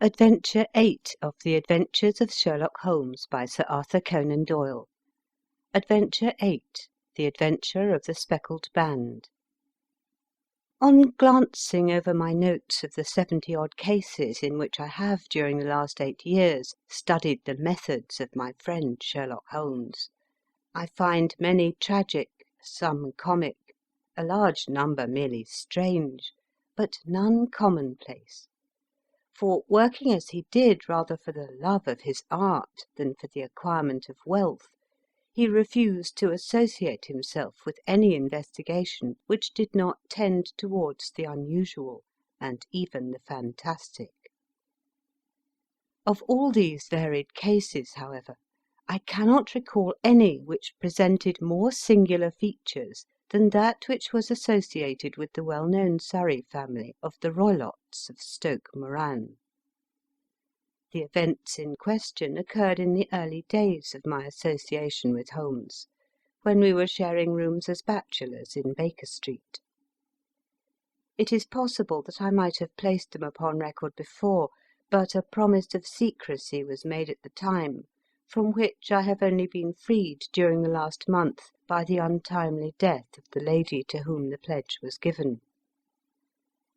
Adventure 8 of The Adventures of Sherlock Holmes by Sir Arthur Conan Doyle. Adventure 8. The Adventure of the Speckled Band. On glancing over my notes of the 70-odd cases in which I have during the last 8 years studied the methods of my friend Sherlock Holmes, I find many tragic, some comic, a large number merely strange, but none commonplace. For, working as he did rather for the love of his art than for the acquirement of wealth, he refused to associate himself with any investigation which did not tend towards the unusual and even the fantastic. Of all these varied cases, however, I cannot recall any which presented more singular features than that which was associated with the well-known Surrey family of the Roylotts of Stoke Moran. The events in question occurred in the early days of my association with Holmes, when we were sharing rooms as bachelors in Baker Street. It is possible that I might have placed them upon record before, but a promise of secrecy was made at the time, from which I have only been freed during the last month by the untimely death of the lady to whom the pledge was given.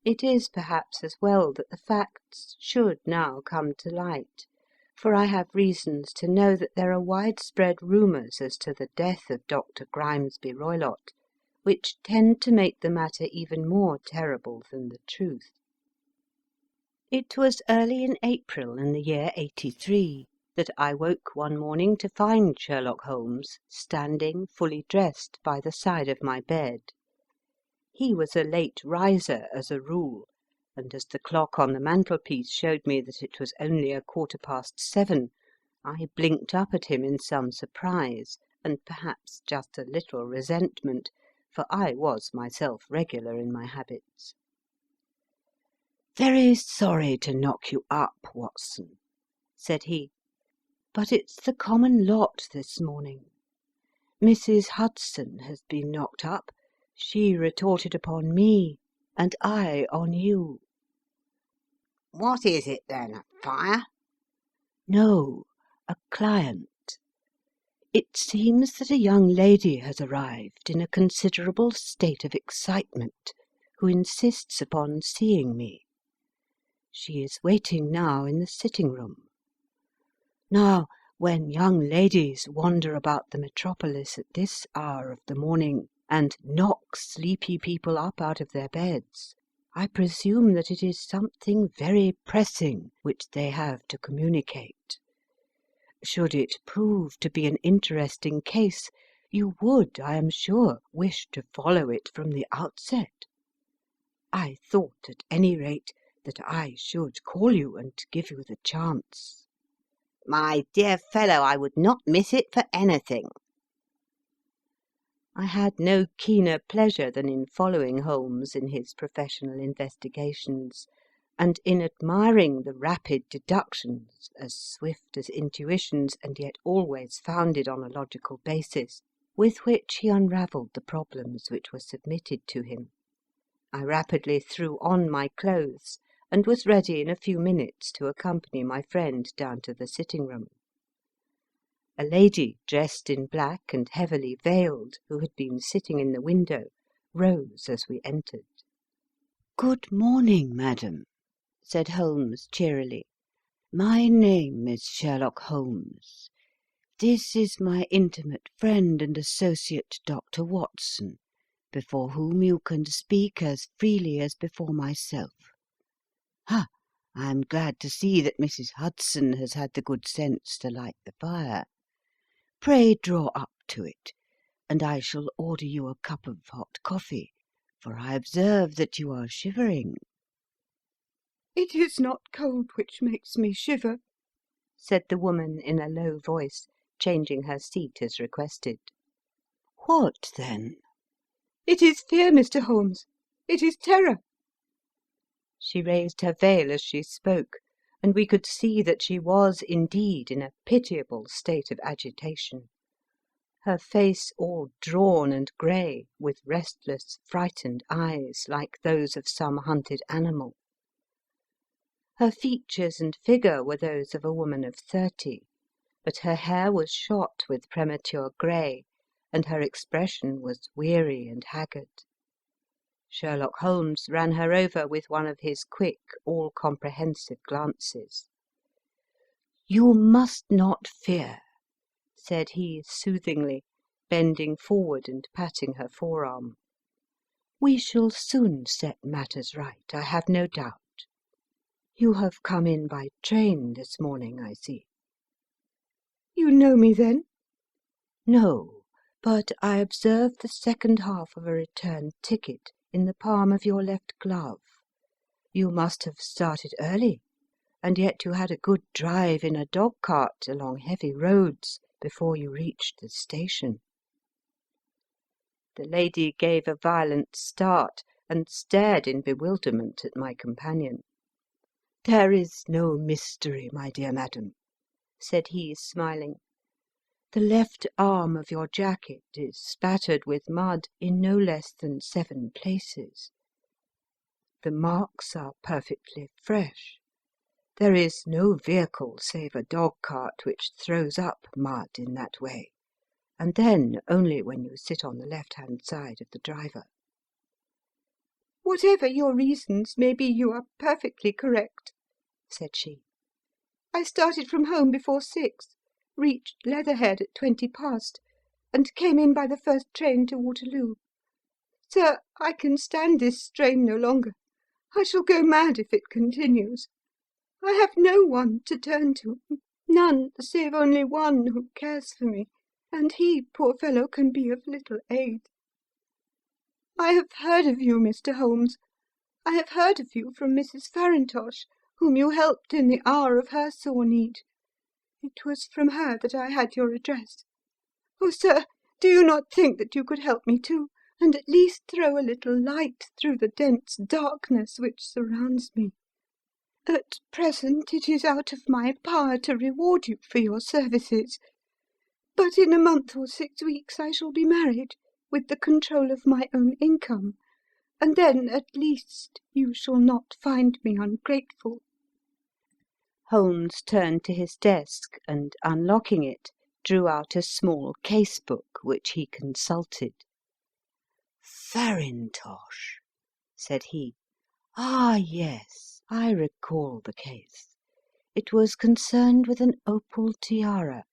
It is perhaps as well that the facts should now come to light, for I have reasons to know that there are widespread rumours as to the death of Dr. Grimesby Roylott, which tend to make the matter even more terrible than the truth. It was early in April in the year '83 that I woke one morning to find Sherlock Holmes standing fully dressed by the side of my bed. He was a late riser as a rule, and as the clock on the mantelpiece showed me that it was only 7:15, I blinked up at him in some surprise, and perhaps just a little resentment, for I was myself regular in my habits. "Very sorry to knock you up, Watson," said he, "but it's the common lot this morning. Mrs. Hudson has been knocked up. She retorted upon me, and I on you." "What is it, then? A fire?" "No, a client. It seems that a young lady has arrived in a considerable state of excitement, who insists upon seeing me. She is waiting now in the sitting-room. Now, when young ladies wander about the metropolis at this hour of the morning, and knock sleepy people up out of their beds, I presume that it is something very pressing which they have to communicate. Should it prove to be an interesting case, you would, I am sure, wish to follow it from the outset. I thought, at any rate, that I should call you and give you the chance." "My dear fellow, I would not miss it for anything." I had no keener pleasure than in following Holmes in his professional investigations, and in admiring the rapid deductions, as swift as intuitions and yet always founded on a logical basis, with which he unravelled the problems which were submitted to him. I rapidly threw on my clothes, and was ready in a few minutes to accompany my friend down to the sitting-room. A lady, dressed in black and heavily veiled, who had been sitting in the window, rose as we entered. "Good morning, madam," said Holmes cheerily. "My name is Sherlock Holmes. This is my intimate friend and associate, Dr. Watson, before whom you can speak as freely as before myself. Ha! I am glad to see that Mrs. Hudson has had the good sense to light the fire. Pray draw up to it, and I shall order you a cup of hot coffee, for I observe that you are shivering." "It is not cold which makes me shiver," said the woman in a low voice, changing her seat as requested. "What, then?" "It is fear, Mr. Holmes. It is terror." She raised her veil as she spoke, and we could see that she was indeed in a pitiable state of agitation, her face all drawn and grey, with restless, frightened eyes, like those of some hunted animal. Her features and figure were those of a woman of 30, but her hair was shot with premature grey, and her expression was weary and haggard. Sherlock Holmes ran her over with one of his quick, all-comprehensive glances. "You must not fear," said he soothingly, bending forward and patting her forearm. "We shall soon set matters right, I have no doubt. You have come in by train this morning, I see." You know me, then? "No, but I observed the second half of a return ticket in the palm of your left glove. You must have started early, and yet you had a good drive in a dog-cart along heavy roads before you reached the station." The lady gave a violent start, and stared in bewilderment at my companion. "There is no mystery, my dear madam," said he, smiling. "The left arm of your jacket is spattered with mud in no less than 7 places. The marks are perfectly fresh. There is no vehicle save a dog-cart which throws up mud in that way, and then only when you sit on the left-hand side of the driver." Whatever your reasons may be, you are perfectly correct, said she. I started from home before 6, reached Leatherhead at 20 past, and came in by the first train to Waterloo. Sir, I can stand this strain no longer. I shall go mad if it continues. I have no one to turn to, none save only one who cares for me, and he, poor fellow, can be of little aid. I have heard of you, Mr. Holmes. I have heard of you from Mrs. Farintosh, whom you helped in the hour of her sore need. It was from her that I had your address. Oh, sir, do you not think that you could help me too, and at least throw a little light through the dense darkness which surrounds me? At present it is out of my power to reward you for your services, but in a month or 6 weeks I shall be married, with the control of my own income, and then at least you shall not find me ungrateful." Holmes turned to his desk and, unlocking it, drew out a small case-book which he consulted. "Farintosh," said he. "Ah, yes, I recall the case. It was concerned with an opal tiara.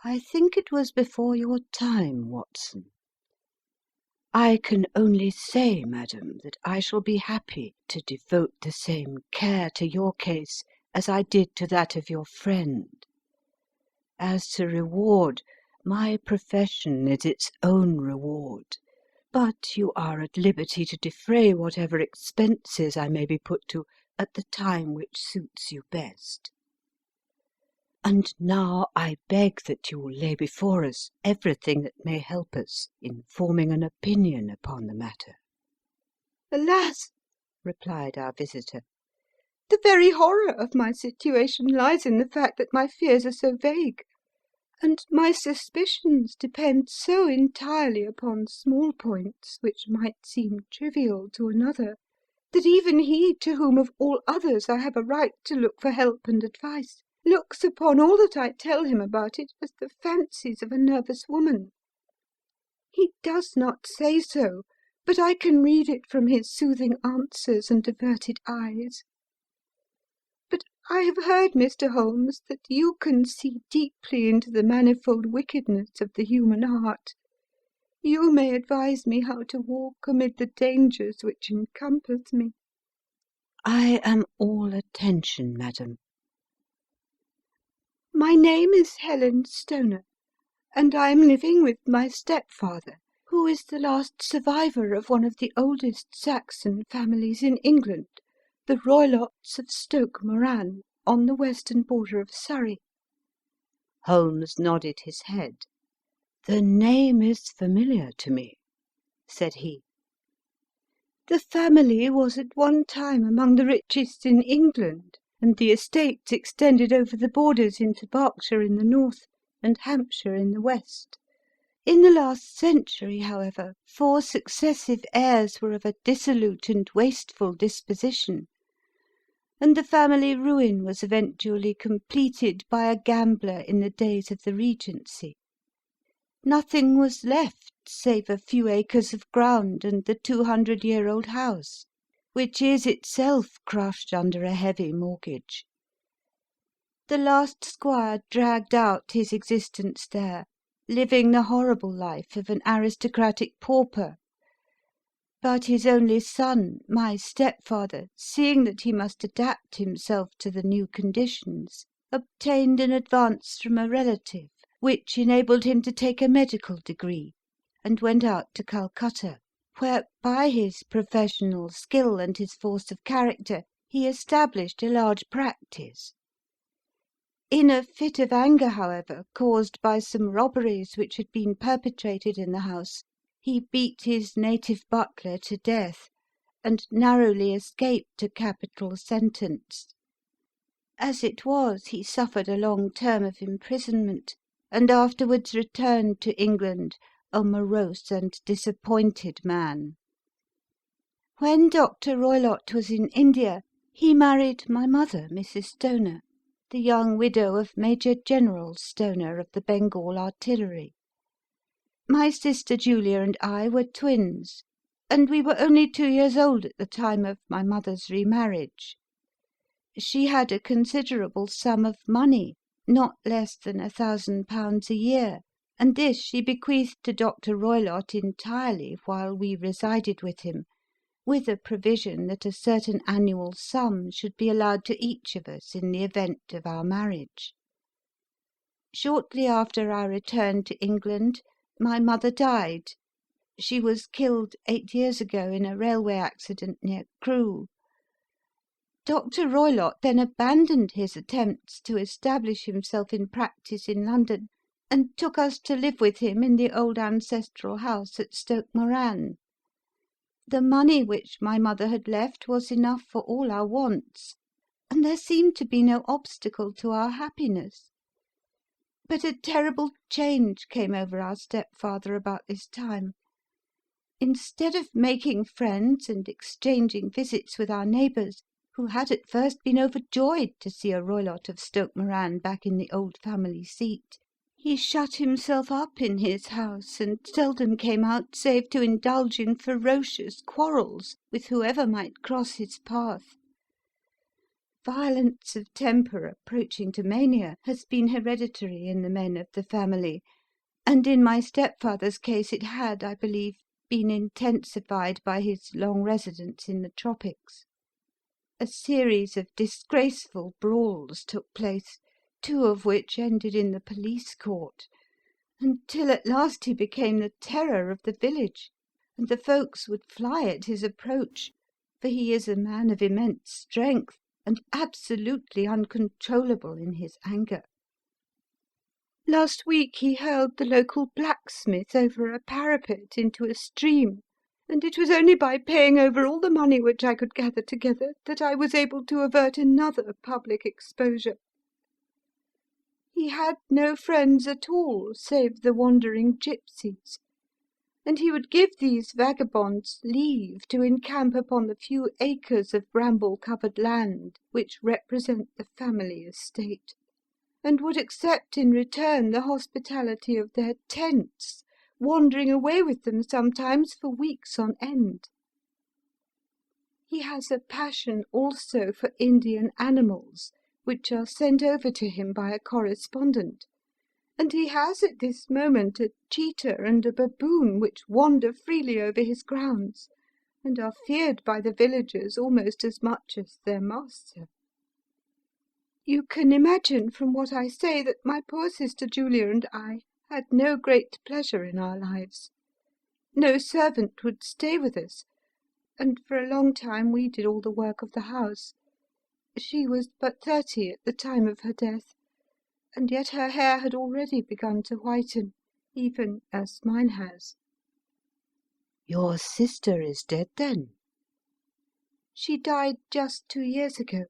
I think it was before your time, Watson. I can only say, madam, that I shall be happy to devote the same care to your case as I did to that of your friend. As to reward, my profession is its own reward, but you are at liberty to defray whatever expenses I may be put to at the time which suits you best. And now I beg that you will lay before us everything that may help us in forming an opinion upon the matter." "Alas!" replied our visitor, "the very horror of my situation lies in the fact that my fears are so vague, and my suspicions depend so entirely upon small points which might seem trivial to another, that even he to whom of all others I have a right to look for help and advice looks upon all that I tell him about it as the fancies of a nervous woman. He does not say so, but I can read it from his soothing answers and averted eyes. But I have heard, Mr. Holmes, that you can see deeply into the manifold wickedness of the human heart. You may advise me how to walk amid the dangers which encompass me." "I am all attention, madam." "My name is Helen Stoner, and I am living with my stepfather, who is the last survivor of one of the oldest Saxon families in England, the Roylotts of Stoke Moran, on the western border of Surrey." Holmes nodded his head. "The name is familiar to me," said he. "The family was at one time among the richest in England, and the estates extended over the borders into Berkshire in the north and Hampshire in the west. In the last century, however, 4 successive heirs were of a dissolute and wasteful disposition, and the family ruin was eventually completed by a gambler in the days of the Regency. Nothing was left save a few acres of ground and the 200-year-old house, which is itself crushed under a heavy mortgage. The last squire dragged out his existence there, living the horrible life of an aristocratic pauper. But his only son, my stepfather, seeing that he must adapt himself to the new conditions, obtained an advance from a relative, which enabled him to take a medical degree, and went out to Calcutta, where, by his professional skill and his force of character, he established a large practice. In a fit of anger, however, caused by some robberies which had been perpetrated in the house, he beat his native butler to death, and narrowly escaped a capital sentence. As it was, he suffered a long term of imprisonment, and afterwards returned to England a morose and disappointed man. When Dr. Roylott was in India, he married my mother, Mrs. Stoner, the young widow of Major General Stoner of the Bengal Artillery. My sister Julia and I were twins, and we were only 2 years old at the time of my mother's remarriage. She had a considerable sum of money, not less than £1,000 a year, and this she bequeathed to Dr. Roylott entirely while we resided with him, with a provision that a certain annual sum should be allowed to each of us in the event of our marriage. Shortly after our return to England, my mother died. She was killed 8 years ago in a railway accident near Crewe. Dr. Roylott then abandoned his attempts to establish himself in practice in London, and took us to live with him in the old ancestral house at Stoke Moran. The money which my mother had left was enough for all our wants, and there seemed to be no obstacle to our happiness. But a terrible change came over our stepfather about this time. Instead of making friends and exchanging visits with our neighbours, who had at first been overjoyed to see a Roylott of Stoke Moran back in the old family seat, he shut himself up in his house and seldom came out save to indulge in ferocious quarrels with whoever might cross his path. Violence of temper approaching to mania has been hereditary in the men of the family, and in my stepfather's case it had, I believe, been intensified by his long residence in the tropics. A series of disgraceful brawls took place, 2 of which ended in the police court, until at last he became the terror of the village, and the folks would fly at his approach, for he is a man of immense strength, and absolutely uncontrollable in his anger. Last week he hurled the local blacksmith over a parapet into a stream, and it was only by paying over all the money which I could gather together that I was able to avert another public exposure. He had no friends at all save the wandering gipsies, and he would give these vagabonds leave to encamp upon the few acres of bramble-covered land which represent the family estate, and would accept in return the hospitality of their tents, wandering away with them sometimes for weeks on end. He has a passion also for Indian animals, which are sent over to him by a correspondent, and he has at this moment a cheetah and a baboon which wander freely over his grounds, and are feared by the villagers almost as much as their master. You can imagine from what I say that my poor sister Julia and I had no great pleasure in our lives. No servant would stay with us, and for a long time we did all the work of the house. She was but 30 at the time of her death, and yet her hair had already begun to whiten, even as mine has. Your sister is dead, then? She died just 2 years ago,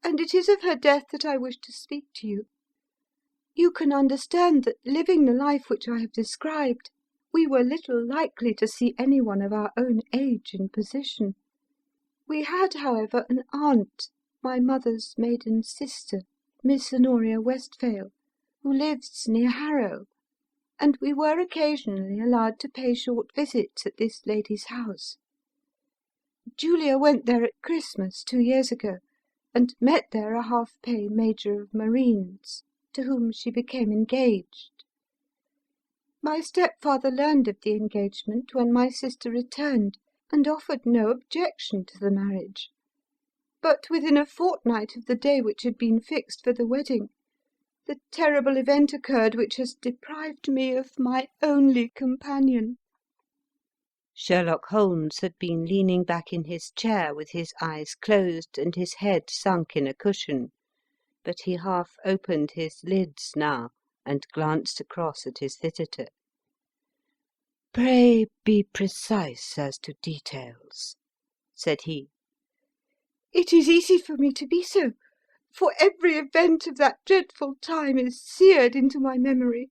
and it is of her death that I wish to speak to you. You can understand that, living the life which I have described, we were little likely to see anyone of our own age and position. We had, however, an aunt, my mother's maiden sister, Miss Honoria Westphale, who lives near Harrow, and we were occasionally allowed to pay short visits at this lady's house. Julia went there at Christmas 2 years ago, and met there a half-pay Major of Marines, to whom she became engaged. My stepfather learned of the engagement when my sister returned, and offered no objection to the marriage. But within a fortnight of the day which had been fixed for the wedding, the terrible event occurred which has deprived me of my only companion." Sherlock Holmes had been leaning back in his chair with his eyes closed and his head sunk in a cushion, but he half opened his lids now and glanced across at his visitor. "Pray be precise as to details," said he. "It is easy for me to be so, for every event of that dreadful time is seared into my memory.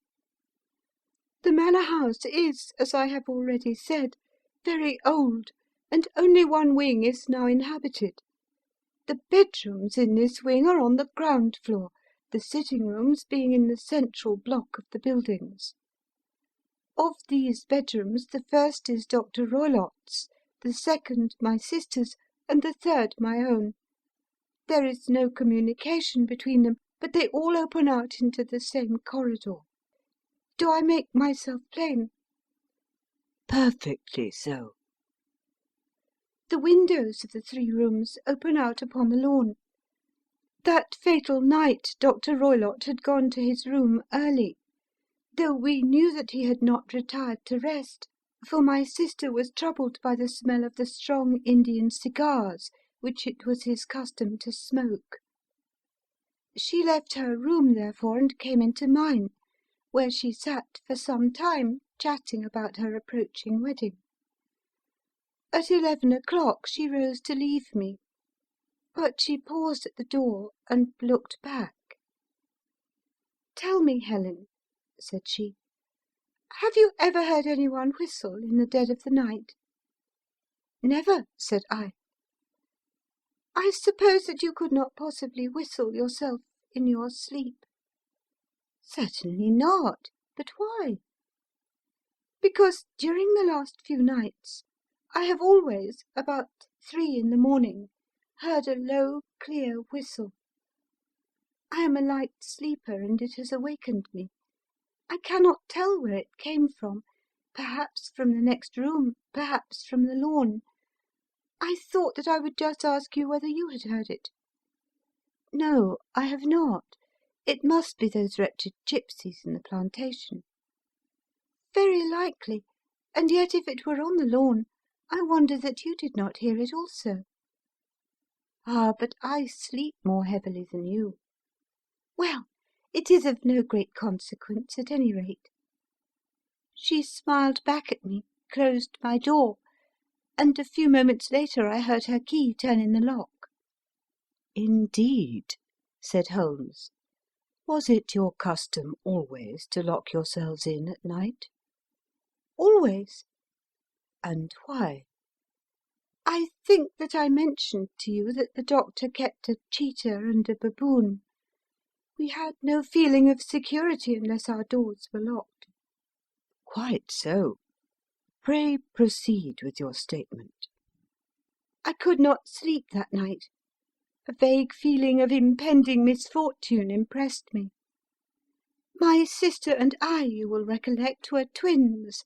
The manor house is, as I have already said, very old, and only one wing is now inhabited. The bedrooms in this wing are on the ground floor, the sitting rooms being in the central block of the buildings. Of these bedrooms, the first is Dr. Roylott's, the second my sister's, and the third my own. There is no communication between them, but they all open out into the same corridor. Do I make myself plain?" "Perfectly so." "The windows of the 3 rooms open out upon the lawn. That fatal night Dr. Roylott had gone to his room early, though we knew that he had not retired to rest, for my sister was troubled by the smell of the strong Indian cigars which it was his custom to smoke. She left her room, therefore, and came into mine, where she sat for some time chatting about her approaching wedding. At 11 o'clock she rose to leave me, but she paused at the door and looked back. "Tell me, Helen," said she, "have you ever heard anyone whistle in the dead of the night?" "Never," said I. "I suppose that you could not possibly whistle yourself in your sleep?" "Certainly not. But why?" "Because during the last few nights I have always, about 3 in the morning, heard a low, clear whistle. I am a light sleeper, and it has awakened me. I cannot tell where it came from, perhaps from the next room, perhaps from the lawn. I thought that I would just ask you whether you had heard it." "No, I have not. It must be those wretched gipsies in the plantation." "Very likely, and yet if it were on the lawn, I wonder that you did not hear it also." "Ah, but I sleep more heavily than you." "Well, it is of no great consequence, at any rate." She smiled back at me, closed my door, and a few moments later I heard her key turn in the lock. "Indeed," said Holmes. "Was it your custom always to lock yourselves in at night?" "Always." "And why?" "I think that I mentioned to you that the doctor kept a cheetah and a baboon. We had no feeling of security unless our doors were locked." "Quite so. Pray proceed with your statement." "I could not sleep that night. A vague feeling of impending misfortune impressed me. My sister and I, you will recollect, were twins,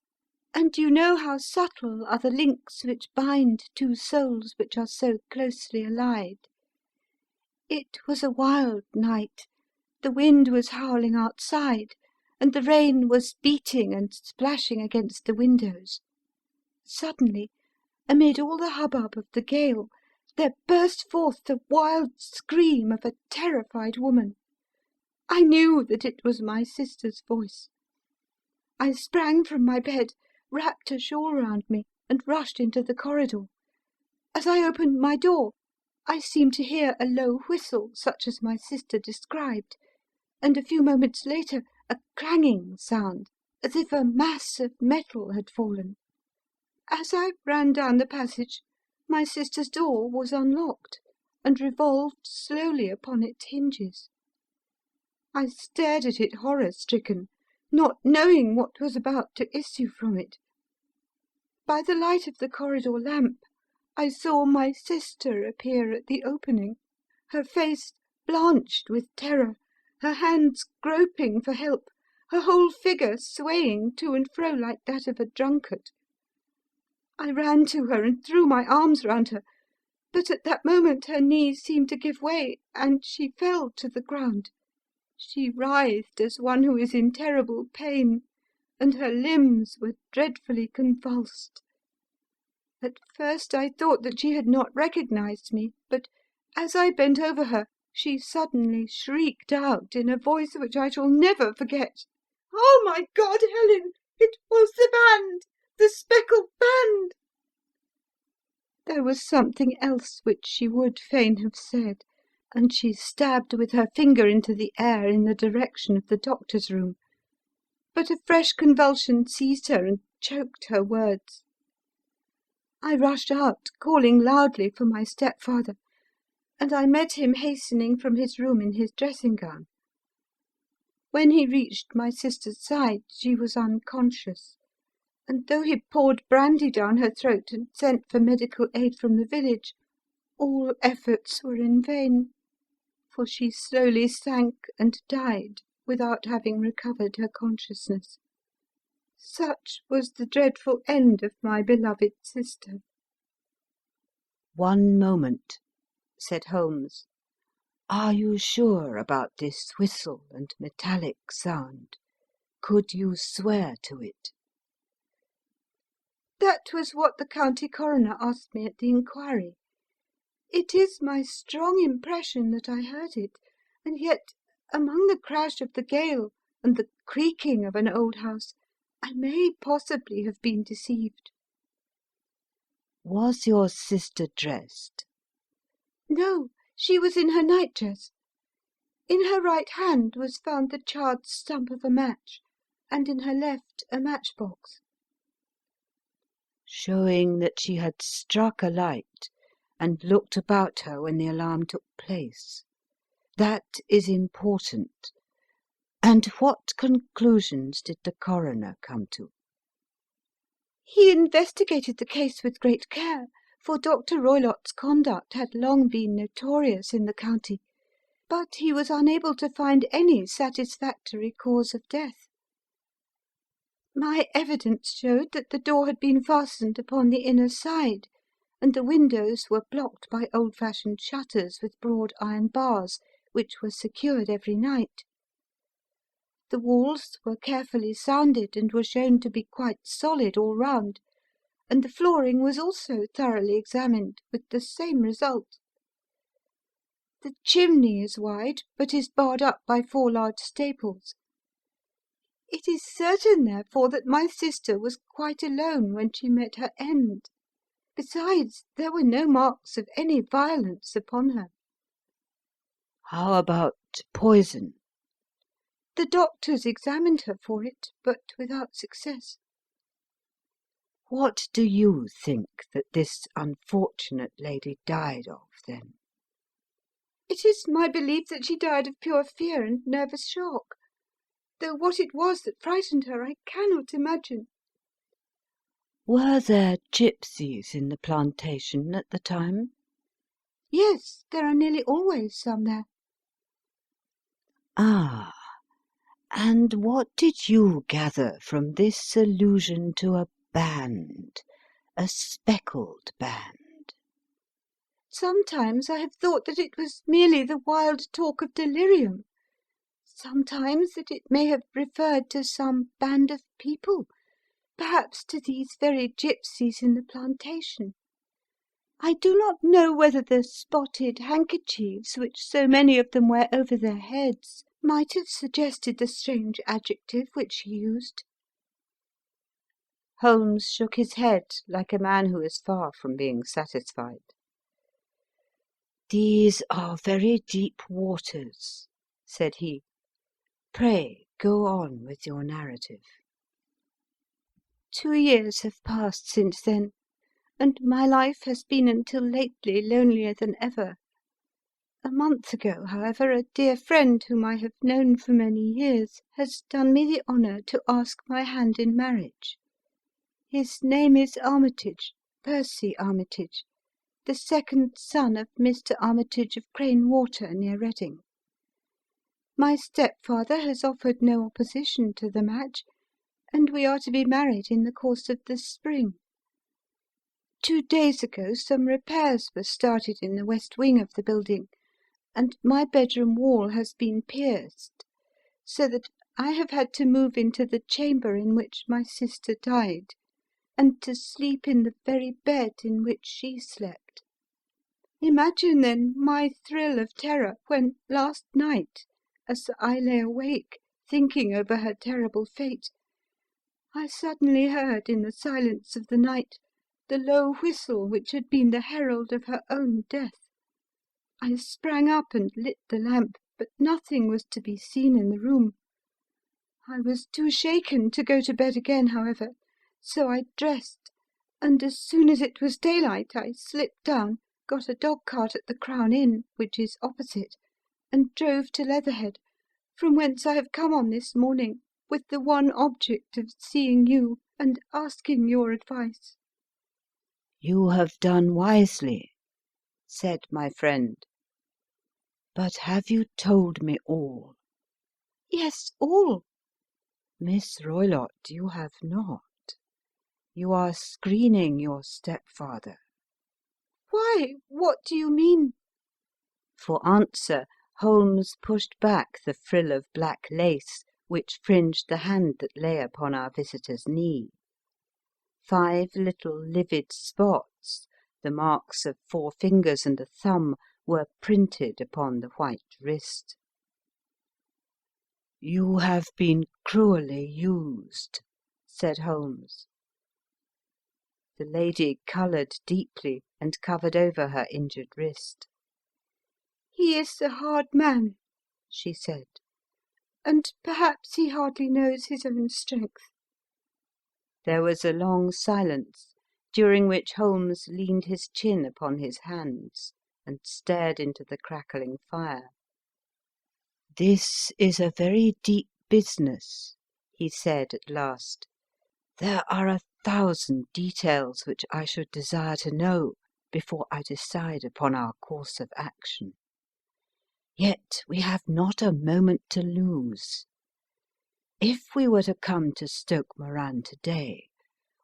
and you know how subtle are the links which bind 2 souls which are so closely allied. It was a wild night. The wind was howling outside, and the rain was beating and splashing against the windows. Suddenly, amid all the hubbub of the gale, there burst forth the wild scream of a terrified woman. I knew that it was my sister's voice. I sprang from my bed, wrapped a shawl round me, and rushed into the corridor. As I opened my door, I seemed to hear a low whistle, such as my sister described, and a few moments later a clanging sound, as if a mass of metal had fallen. As I ran down the passage, my sister's door was unlocked. and revolved slowly upon its hinges. I stared at it horror-stricken, not knowing what was about to issue from it. By the light of the corridor lamp, I saw my sister appear at the opening, her face blanched with terror, her hands groping for help, her whole figure swaying to and fro like that of a drunkard. I ran to her and threw my arms round her, but at that moment her knees seemed to give way, and she fell to the ground. She writhed as one who is in terrible pain, and her limbs were dreadfully convulsed. At first I thought that she had not recognized me, but as I bent over her, she suddenly shrieked out in a voice which I shall never forget, "Oh, my God, Helen! It was the band! The Speckled Band!" There was something else which she would fain have said, and she stabbed with her finger into the air in the direction of the doctor's room. But a fresh convulsion seized her and choked her words. I rushed out, calling loudly for my stepfather, and I met him hastening from his room in his dressing-gown. When he reached my sister's side, she was unconscious, and though he poured brandy down her throat and sent for medical aid from the village, all efforts were in vain, for she slowly sank and died without having recovered her consciousness. Such was the dreadful end of my beloved sister. "One moment," said Holmes. "Are you sure about this whistle and metallic sound? Could you swear to it?" That was what the county coroner asked me at the inquiry. It is my strong impression that I heard it, and yet, among the crash of the gale and the creaking of an old house, I may possibly have been deceived. Was your sister dressed? No, she was in her nightdress. In her right hand was found the charred stump of a match, and in her left a matchbox. Showing that she had struck a light and looked about her when the alarm took place. That is important. And what conclusions did the coroner come to? He investigated the case with great care, for Dr. Roylott's conduct had long been notorious in the county, but he was unable to find any satisfactory cause of death. My evidence showed that the door had been fastened upon the inner side, and the windows were blocked by old-fashioned shutters with broad iron bars, which were secured every night. The walls were carefully sounded and were shown to be quite solid all round, and the flooring was also thoroughly examined, with the same result. The chimney is wide, but is barred up by 4 large staples. It is certain, therefore, that my sister was quite alone when she met her end. Besides, there were no marks of any violence upon her. How about poison? The doctors examined her for it, but without success. What do you think that this unfortunate lady died of, then? It is my belief that she died of pure fear and nervous shock, though what it was that frightened her I cannot imagine. Were there gypsies in the plantation at the time? Yes, there are nearly always some there. Ah, and what did you gather from this allusion to a band, a speckled band? Sometimes I have thought that it was merely the wild talk of delirium. Sometimes that it may have referred to some band of people, perhaps to these very gypsies in the plantation. I do not know whether the spotted handkerchiefs which so many of them wear over their heads might have suggested the strange adjective which he used. Holmes shook his head like a man who is far from being satisfied. "These are very deep waters," said he. "Pray go on with your narrative." 2 years have passed since then, and my life has been until lately lonelier than ever. A month ago, however, a dear friend whom I have known for many years has done me the honour to ask my hand in marriage. His name is Armitage, Percy Armitage, the second son of Mr. Armitage of Crane Water, near Reading. My stepfather has offered no opposition to the match, and we are to be married in the course of the spring. 2 days ago some repairs were started in the west wing of the building, and my bedroom wall has been pierced, so that I have had to move into the chamber in which my sister died, and to sleep in the very bed in which she slept. Imagine, then, my thrill of terror when, last night, as I lay awake, thinking over her terrible fate, I suddenly heard in the silence of the night the low whistle which had been the herald of her own death. I sprang up and lit the lamp, but nothing was to be seen in the room. I was too shaken to go to bed again, however, so I dressed, and as soon as it was daylight I slipped down, got a dog-cart at the Crown Inn, which is opposite, and drove to Leatherhead, from whence I have come on this morning, with the one object of seeing you and asking your advice." "You have done wisely," said my friend. "But have you told me all?" "Yes, all." "Miss Roylott, you have not. You are screening your stepfather." "Why? What do you mean?" For answer, Holmes pushed back the frill of black lace which fringed the hand that lay upon our visitor's knee. 5 little livid spots, the marks of 4 fingers and a thumb, were printed upon the white wrist. "You have been cruelly used," said Holmes. The lady coloured deeply and covered over her injured wrist. "He is a hard man," she said, "and perhaps he hardly knows his own strength." There was a long silence, during which Holmes leaned his chin upon his hands and stared into the crackling fire. "This is a very deep business," he said at last. "There are 1,000 details which I should desire to know before I decide upon our course of action. Yet we have not a moment to lose. If we were to come to Stoke Moran today,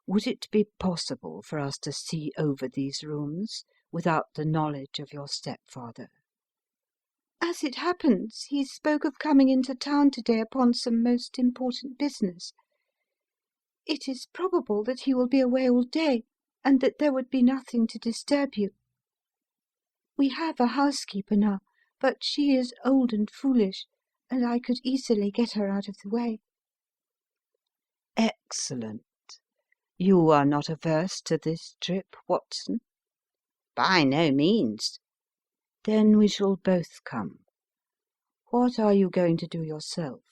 would it be possible for us to see over these rooms without the knowledge of your stepfather?" "As it happens, he spoke of coming into town today upon some most important business. It is probable that he will be away all day, and that there would be nothing to disturb you. We have a housekeeper now, but she is old and foolish, and I could easily get her out of the way." "Excellent. You are not averse to this trip, Watson?" "By no means." "Then we shall both come. What are you going to do yourself?"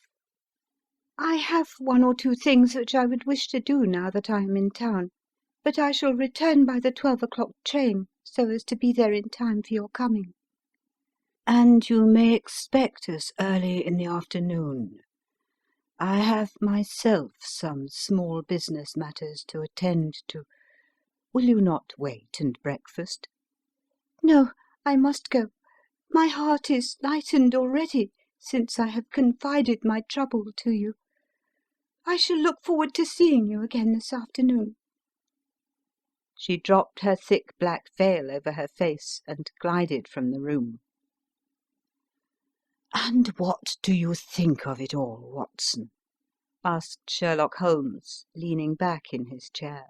"I have 1 or 2 things which I would wish to do now that I am in town, but I shall return by the 12 o'clock train, so as to be there in time for your coming." "And you may expect us early in the afternoon. I have myself some small business matters to attend to. Will you not wait and breakfast?" "No, I must go. My heart is lightened already since I have confided my trouble to you. I shall look forward to seeing you again this afternoon." She dropped her thick black veil over her face and glided from the room. "And what do you think of it all, Watson?" asked Sherlock Holmes, leaning back in his chair.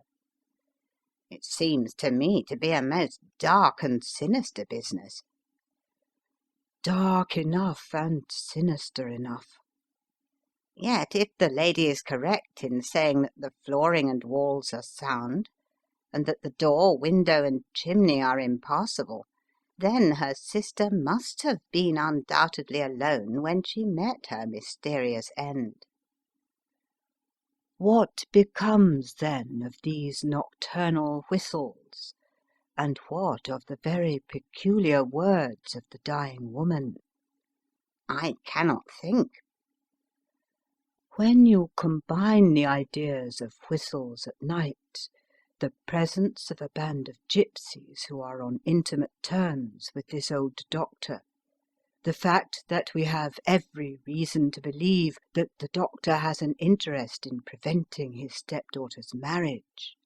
"It seems to me to be a most dark and sinister business." "Dark enough and sinister enough." "Yet if the lady is correct in saying that the flooring and walls are sound, and that the door, window, and chimney are impassable, then her sister must have been undoubtedly alone when she met her mysterious end." "What becomes, then, of these nocturnal whistles And what of the very peculiar words of the dying woman? I cannot think. When you combine the ideas of whistles at night, the presence of a band of gypsies who are on intimate terms with this old doctor, the fact that we have every reason to believe that the doctor has an interest in preventing his stepdaughter's marriage,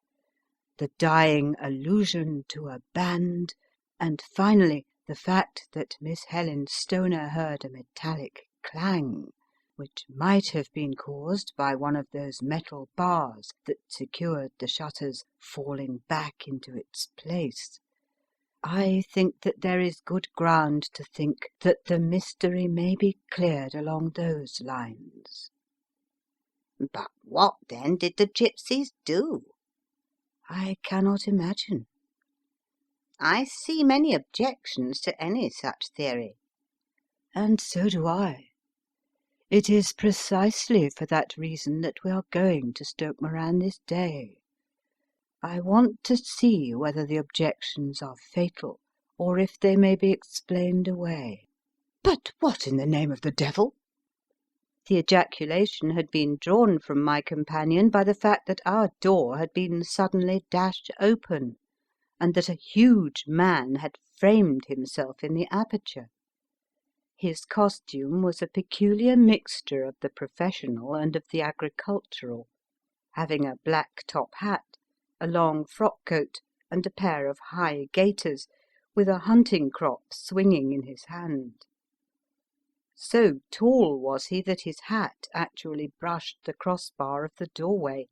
the dying allusion to a band, and finally the fact that Miss Helen Stoner heard a metallic clang, which might have been caused by one of those metal bars that secured the shutters falling back into its place, I think that there is good ground to think that the mystery may be cleared along those lines. But what, then, did the gypsies do? I cannot imagine. I see many objections to any such theory. And so do I. It is precisely for that reason that we are going to Stoke Moran this day. I want to see whether the objections are fatal, or if they may be explained away. But what in the name of the devil? The ejaculation had been drawn from my companion by the fact that our door had been suddenly dashed open, and that a huge man had framed himself in the aperture. His costume was a peculiar mixture of the professional and of the agricultural, having a black top hat, a long frock-coat, and a pair of high gaiters, with a hunting-crop swinging in his hand. So tall was he that his hat actually brushed the crossbar of the doorway,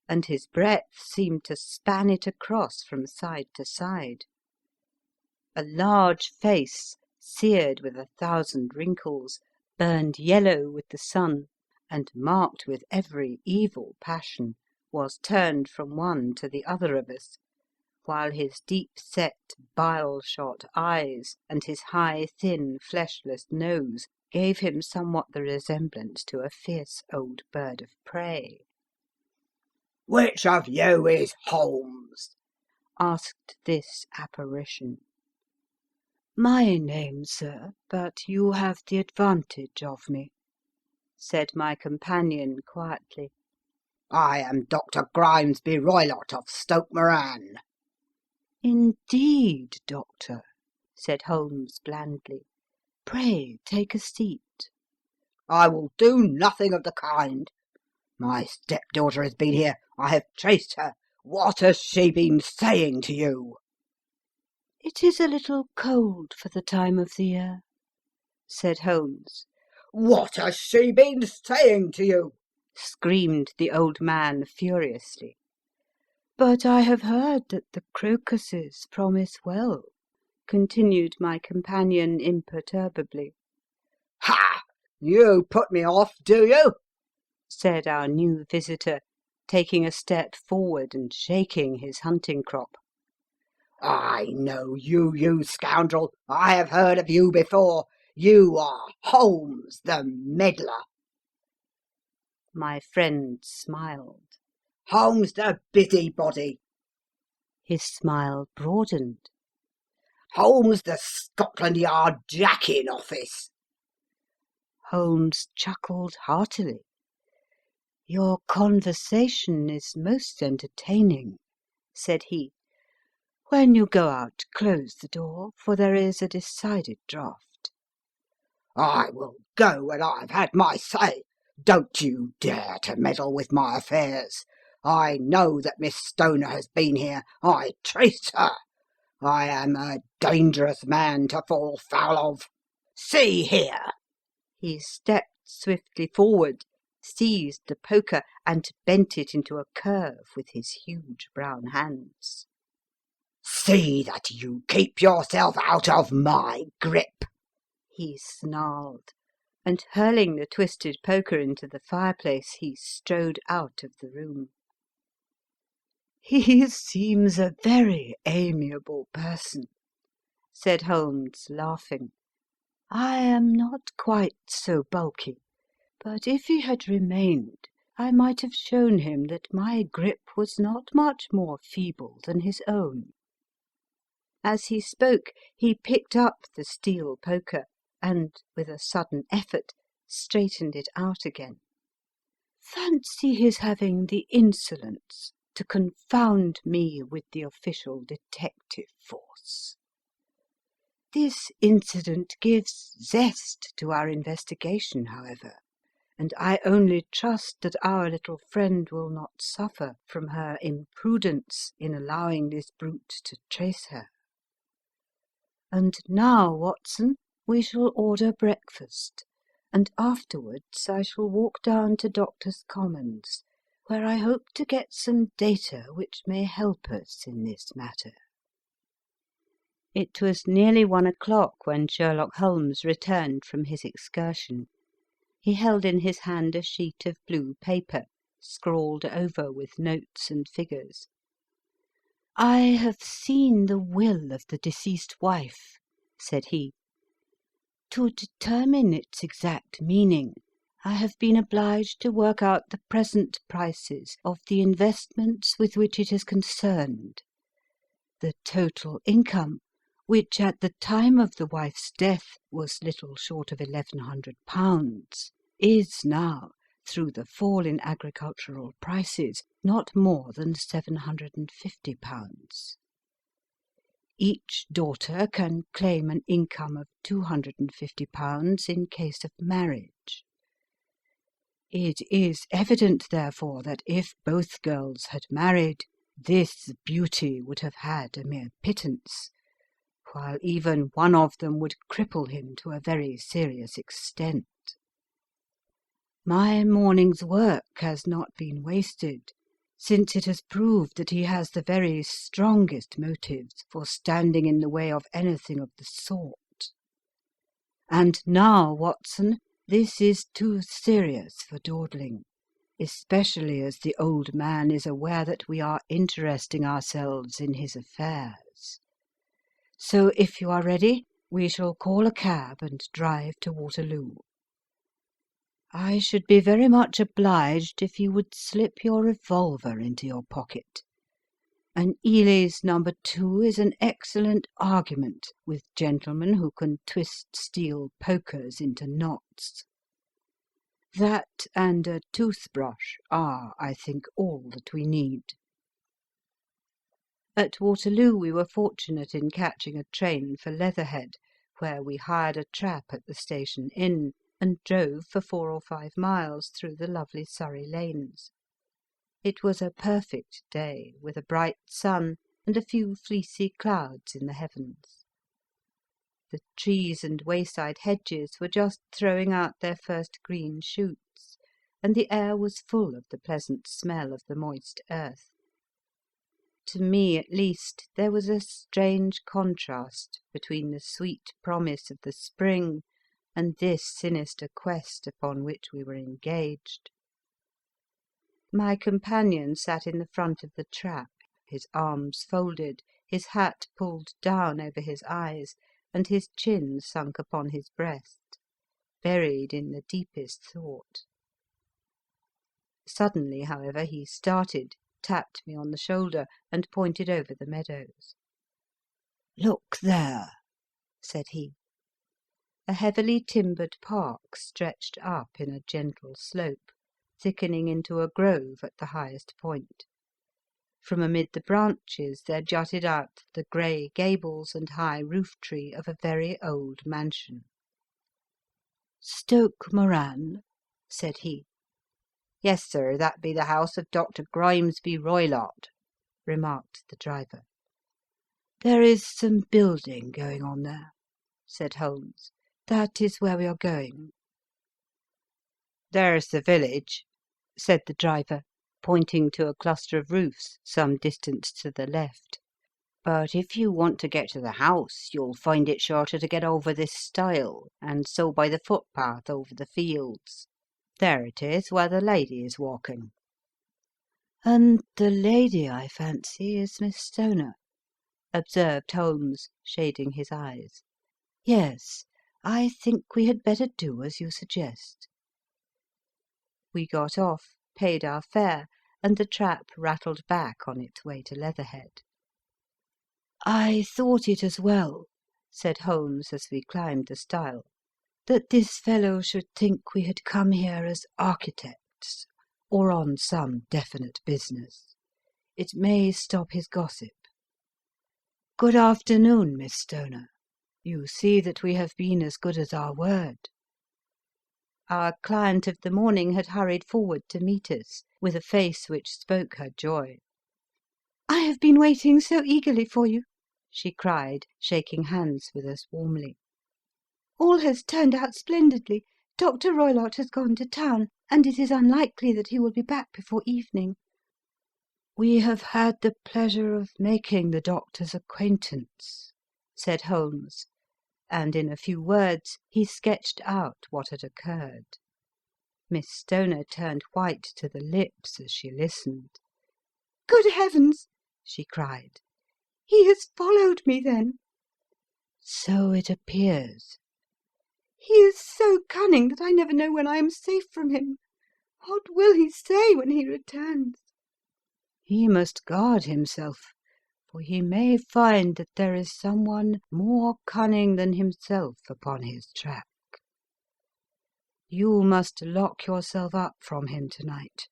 and his breadth seemed to span it across from side to side. A large face, seared with 1,000 wrinkles, burned yellow with the sun, and marked with every evil passion, was turned from one to the other of us, while his deep-set, bile-shot eyes and his high, thin, fleshless nose gave him somewhat the resemblance to a fierce old bird of prey. "Which of you is Holmes?" asked this apparition. "My name, sir, but you have the advantage of me," said my companion quietly. "I am Dr. Grimesby Roylott of Stoke Moran." "Indeed, doctor," said Holmes blandly. "Pray take a seat." "I will do nothing of the kind. My stepdaughter has been here. I have traced her. What has she been saying to you?" "It is a little cold for the time of the year," said Holmes. "What has she been saying to you?" screamed the old man furiously. "But I have heard that the crocuses promise well," continued my companion imperturbably. "Ha! You put me off, do you?" said our new visitor, taking a step forward and shaking his hunting crop. "I know you, you scoundrel. I have heard of you before. You are Holmes, the meddler." My friend smiled. "Holmes, the busybody." His smile broadened. "Holmes, the Scotland Yard Jack-in-Office." Holmes chuckled heartily. "Your conversation is most entertaining," said he. "When you go out, close the door, for there is a decided draught." "I will go when I've had my say. Don't you dare to meddle with my affairs. I know that Miss Stoner has been here. I traced her. I am a dangerous man to fall foul of. See here." He stepped swiftly forward, seized the poker, and bent it into a curve with his huge brown hands. "See that you keep yourself out of my grip," he snarled, and hurling the twisted poker into the fireplace, he strode out of the room. "He seems a very amiable person," said Holmes, laughing. "I am not quite so bulky, but if he had remained, I might have shown him that my grip was not much more feeble than his own." As he spoke, he picked up the steel poker and, with a sudden effort, straightened it out again. Fancy his having the insolence to confound me with the official detective force. This incident gives zest to our investigation, however, and I only trust that our little friend will not suffer from her imprudence in allowing this brute to trace her. And now, Watson, we shall order breakfast, and afterwards I shall walk down to Doctor's Commons, where I hope to get some data which may help us in this matter. It was nearly 1 o'clock when Sherlock Holmes returned from his excursion. He held in his hand a sheet of blue paper, scrawled over with notes and figures. "I have seen the will of the deceased wife," said he. "To determine its exact meaning, I have been obliged to work out the present prices of the investments with which it is concerned. The total income, which at the time of the wife's death was little short of £1,100, is now, through the fall in agricultural prices, not more than £750. Each daughter can claim an income of £250 in case of marriage. It is evident, therefore, that if both girls had married, this beauty would have had a mere pittance, while even one of them would cripple him to a very serious extent. My morning's work has not been wasted, since it has proved that he has the very strongest motives for standing in the way of anything of the sort. And now, Watson, this is too serious for dawdling, especially as the old man is aware that we are interesting ourselves in his affairs. So if you are ready, we shall call a cab and drive to Waterloo. I should be very much obliged if you would slip your revolver into your pocket. An Ely's No. 2 is an excellent argument with gentlemen who can twist steel pokers into knots. That and a toothbrush are, I think, all that we need." At Waterloo we were fortunate in catching a train for Leatherhead, where we hired a trap at the station inn, and drove for 4 or 5 miles through the lovely Surrey lanes. It was a perfect day, with a bright sun and a few fleecy clouds in the heavens. The trees and wayside hedges were just throwing out their first green shoots, and the air was full of the pleasant smell of the moist earth. To me, at least, there was a strange contrast between the sweet promise of the spring and this sinister quest upon which we were engaged. My companion sat in the front of the trap, his arms folded, his hat pulled down over his eyes, and his chin sunk upon his breast, buried in the deepest thought. Suddenly, however, he started, tapped me on the shoulder, and pointed over the meadows. "Look there," said he. A heavily timbered park stretched up in a gentle slope, thickening into a grove at the highest point. From amid the branches there jutted out the grey gables and high roof-tree of a very old mansion. "Stoke Moran?" said he. "Yes, sir, that be the house of Dr. Grimesby Roylott," remarked the driver. "There is some building going on there," said Holmes. "That is where we are going." "There's the village," said the driver, pointing to a cluster of roofs some distance to the left. "But if you want to get to the house, you'll find it shorter to get over this stile, and so by the footpath over the fields. There it is, where the lady is walking." "And the lady, I fancy, is Miss Stoner," observed Holmes, shading his eyes. "Yes, I think we had better do as you suggest." We got off, paid our fare, and the trap rattled back on its way to Leatherhead. "I thought it as well," said Holmes as we climbed the stile, "that this fellow should think we had come here as architects, or on some definite business. It may stop his gossip. Good afternoon, Miss Stoner. You see that we have been as good as our word." Our client of the morning had hurried forward to meet us, with a face which spoke her joy. "I have been waiting so eagerly for you," she cried, shaking hands with us warmly. "All has turned out splendidly. Dr. Roylott has gone to town, and it is unlikely that he will be back before evening." "We have had the pleasure of making the doctor's acquaintance," said Holmes, and in a few words he sketched out what had occurred. Miss Stoner turned white to the lips as she listened. "Good heavens!" she cried. "He has followed me, then?" "So it appears." "He is so cunning that I never know when I am safe from him. What will he say when he returns?" "He must guard himself, for he may find that there is someone more cunning than himself upon his track. You must lock yourself up from him tonight.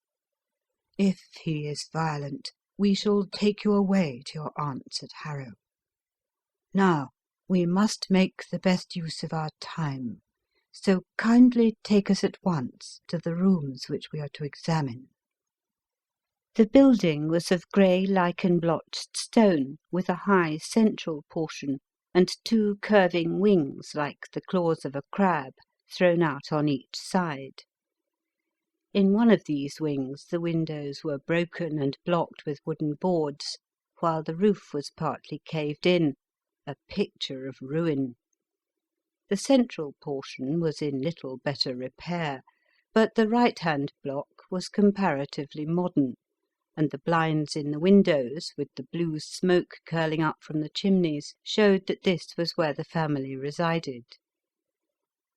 If he is violent, we shall take you away to your aunt's at Harrow. Now, we must make the best use of our time, so kindly take us at once to the rooms which we are to examine." The building was of grey lichen-blotched stone, with a high central portion and two curving wings like the claws of a crab thrown out on each side. In one of these wings the windows were broken and blocked with wooden boards, while the roof was partly caved in, a picture of ruin. The central portion was in little better repair, but the right-hand block was comparatively modern, and the blinds in the windows, with the blue smoke curling up from the chimneys, showed that this was where the family resided.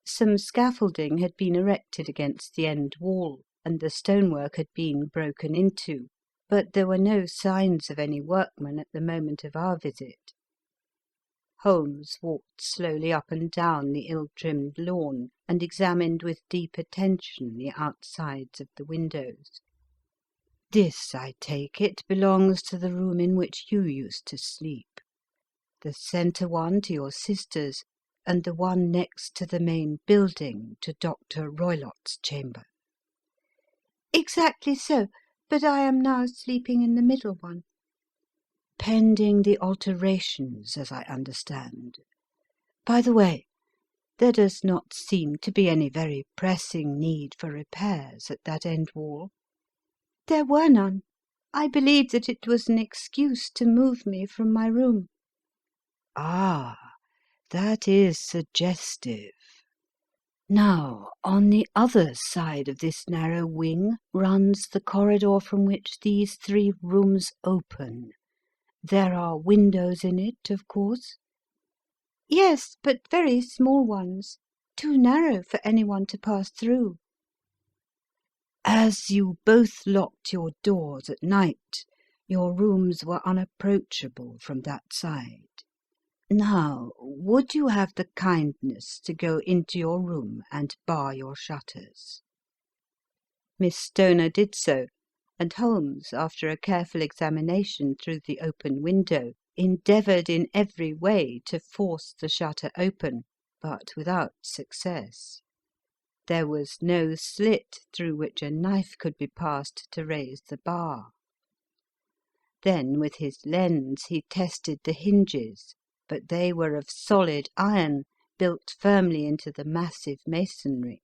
Some scaffolding had been erected against the end wall, and the stonework had been broken into, but there were no signs of any workman at the moment of our visit. Holmes walked slowly up and down the ill-trimmed lawn, and examined with deep attention the outsides of the windows. "This, I take it, belongs to the room in which you used to sleep. The centre one to your sister's, and the one next to the main building to Dr. Roylott's chamber." "Exactly so, but I am now sleeping in the middle one." "Pending the alterations, as I understand. By the way, there does not seem to be any very pressing need for repairs at that end wall." "There were none. I believe that it was an excuse to move me from my room." "Ah, that is suggestive. Now, on the other side of this narrow wing runs the corridor from which these three rooms open. There are windows in it, of course?" "Yes, but very small ones, too narrow for anyone to pass through." "As you both locked your doors at night, your rooms were unapproachable from that side. Now, would you have the kindness to go into your room and bar your shutters?" Miss Stoner did so, and Holmes, after a careful examination through the open window, endeavoured in every way to force the shutter open, but without success. There was no slit through which a knife could be passed to raise the bar. Then with his lens he tested the hinges, but they were of solid iron, built firmly into the massive masonry.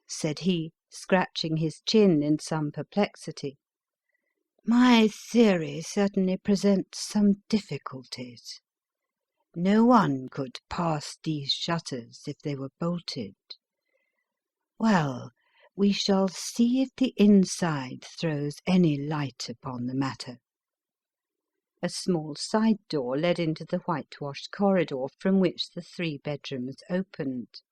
Said he, scratching his chin in some perplexity. "My theory certainly presents some difficulties. No one could pass these shutters if they were bolted. Well, we shall see if the inside throws any light upon the matter." A small side door led into the whitewashed corridor from which the 3 bedrooms opened.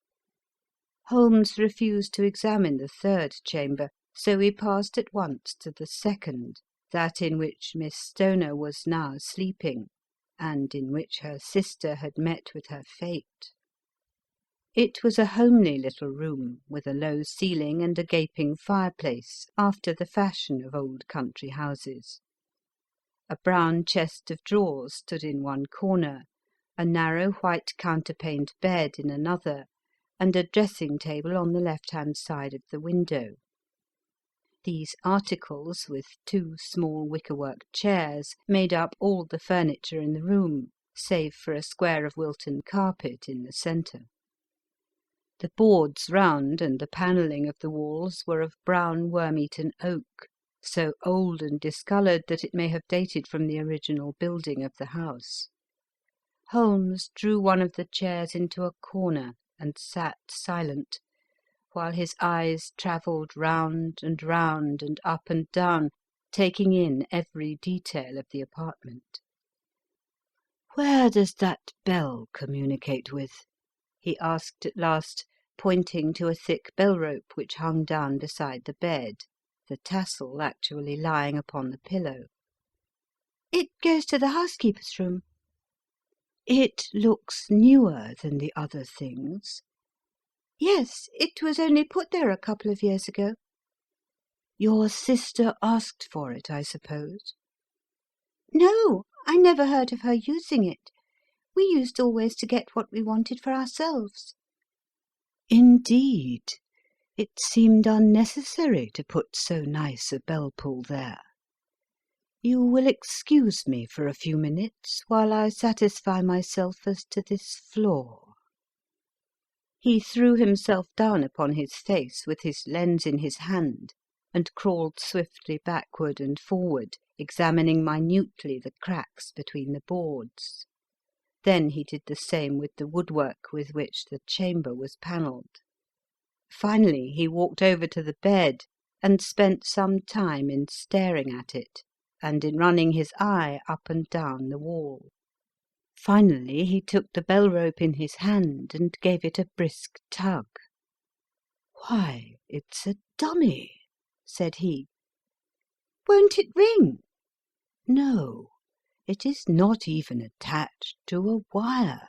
Holmes refused to examine the third chamber, so we passed at once to the second, that in which Miss Stoner was now sleeping, and in which her sister had met with her fate. It was a homely little room, with a low ceiling and a gaping fireplace, after the fashion of old country houses. A brown chest of drawers stood in one corner, a narrow white counterpaned bed in another, and a dressing-table on the left-hand side of the window. These articles, with two small wicker-work chairs, made up all the furniture in the room, save for a square of Wilton carpet in the centre. The boards round and the panelling of the walls were of brown worm-eaten oak, so old and discoloured that it may have dated from the original building of the house. Holmes drew one of the chairs into a corner and sat silent, while his eyes travelled round and up and down, taking in every detail of the apartment. "Where does that bell communicate with?" he asked at last, pointing to a thick bell-rope which hung down beside the bed, the tassel actually lying upon the pillow. "It goes to the housekeeper's room." "It looks newer than the other things." "Yes, it was only put there a couple of years ago." "Your sister asked for it, I suppose?" "No, I never heard of her using it. We used always to get what we wanted for ourselves." "Indeed. It seemed unnecessary to put so nice a bell-pull there. You will excuse me for a few minutes while I satisfy myself as to this floor." He threw himself down upon his face with his lens in his hand, and crawled swiftly backward and forward, examining minutely the cracks between the boards. Then he did the same with the woodwork with which the chamber was panelled. Finally he walked over to the bed, and spent some time in staring at it, and in running his eye up and down the wall. Finally he took the bell-rope in his hand and gave it a brisk tug. "Why, it's a dummy," said he. "Won't it ring?" "No, it is not even attached to a wire.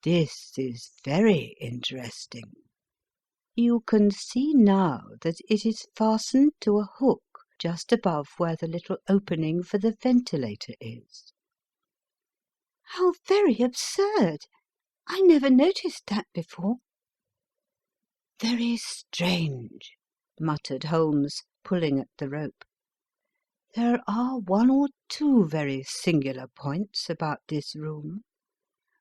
This is very interesting. You can see now that it is fastened to a hook just above where the little opening for the ventilator is." "How very absurd! I never noticed that before." "Very strange," muttered Holmes, pulling at the rope. "There are one or two very singular points about this room.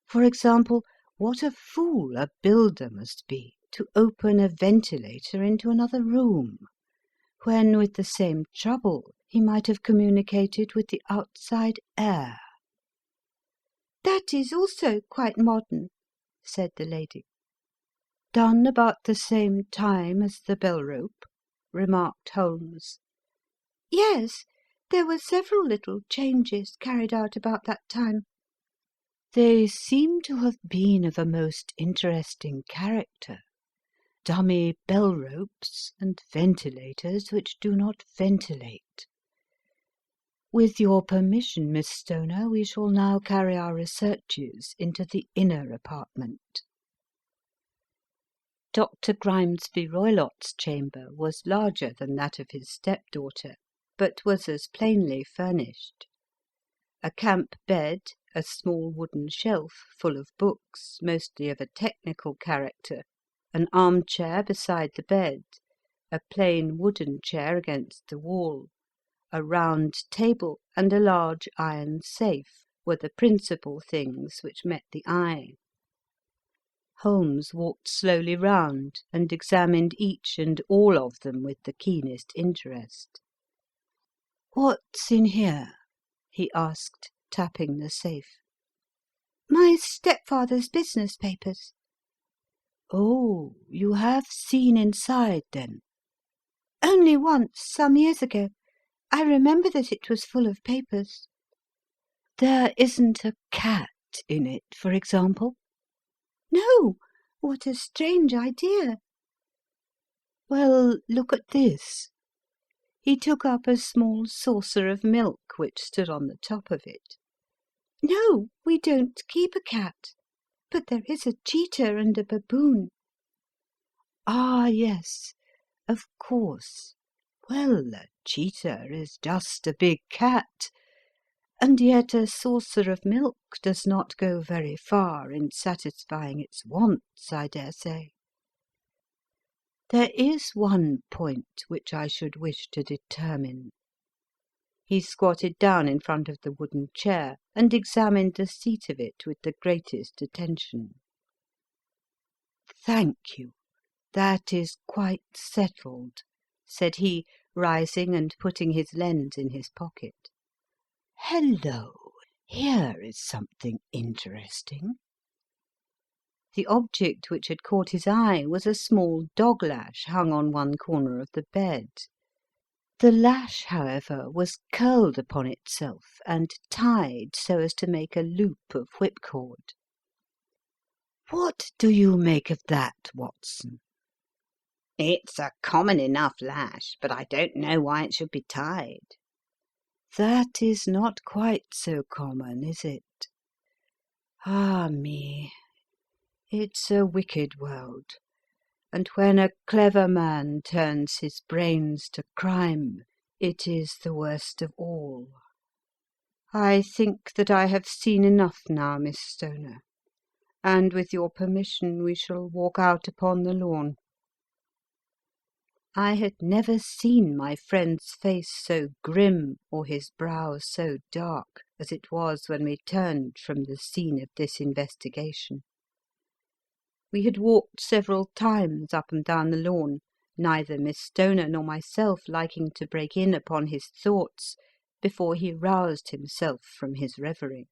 For example, what a fool a builder must be to open a ventilator into another room, when with the same trouble he might have communicated with the outside air." "That is also quite modern," said the lady. "Done about the same time as the bell-rope?" remarked Holmes. "Yes, there were several little changes carried out about that time." "They seem to have been of a most interesting character. Dummy bell-ropes and ventilators which do not ventilate. With your permission, Miss Stoner, we shall now carry our researches into the inner apartment." Dr. Grimesby Roylott's chamber was larger than that of his stepdaughter, but was as plainly furnished. A camp bed, a small wooden shelf full of books, mostly of a technical character, an arm-chair beside the bed, a plain wooden chair against the wall, a round table, and a large iron safe were the principal things which met the eye. Holmes walked slowly round and examined each and all of them with the keenest interest. "What's in here?" he asked, tapping the safe. "My stepfather's business papers." "Oh, you have seen inside, then?" "Only once, some years ago. I remember that it was full of papers." "There isn't a cat in it, for example?" "No. What a strange idea!" "Well, look at this." He took up a small saucer of milk which stood on the top of it. No, we don't keep a cat, but there is a cheetah and a baboon. Ah, yes, of course. Well, a cheetah is just a big cat, and yet a saucer of milk does not go very far in satisfying its wants, I dare say. There is one point which I should wish to determine. He squatted down in front of the wooden chair and examined the seat of it with the greatest attention. "Thank you. That is quite settled," said he, rising and putting his lens in his pocket. "Hello! Here is something interesting." The object which had caught his eye was a small dog-lash hung on one corner of the bed. The lash, however, was curled upon itself and tied so as to make a loop of whipcord. "What do you make of that, Watson?" It's a common enough lash, but I don't know why it should be tied." "That is not quite so common, is it? Ah me! It's a wicked world, and when a clever man turns his brains to crime, it is the worst of all. I think that I have seen enough now, Miss Stoner, and with your permission we shall walk out upon the lawn." I had never seen my friend's face so grim or his brow so dark as it was when we turned from the scene of this investigation. We had walked several times up and down the lawn, neither Miss Stoner nor myself liking to break in upon his thoughts before he roused himself from his reverie.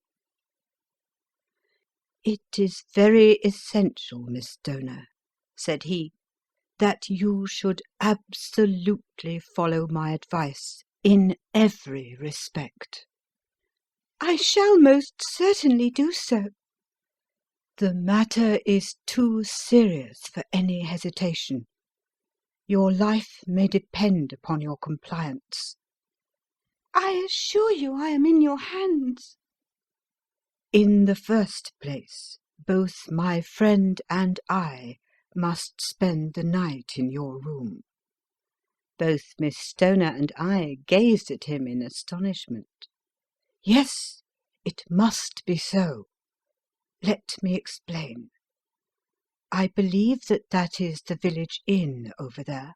"It is very essential, Miss Stoner," said he, "that you should absolutely follow my advice in every respect." "I shall most certainly do so." "The matter is too serious for any hesitation. Your life may depend upon your compliance." "I assure you I am in your hands." "In the first place, both my friend and I must spend the night in your room." Both Miss Stoner and I gazed at him in astonishment. "Yes, it must be so. Let me explain. I believe that is the village inn over there?"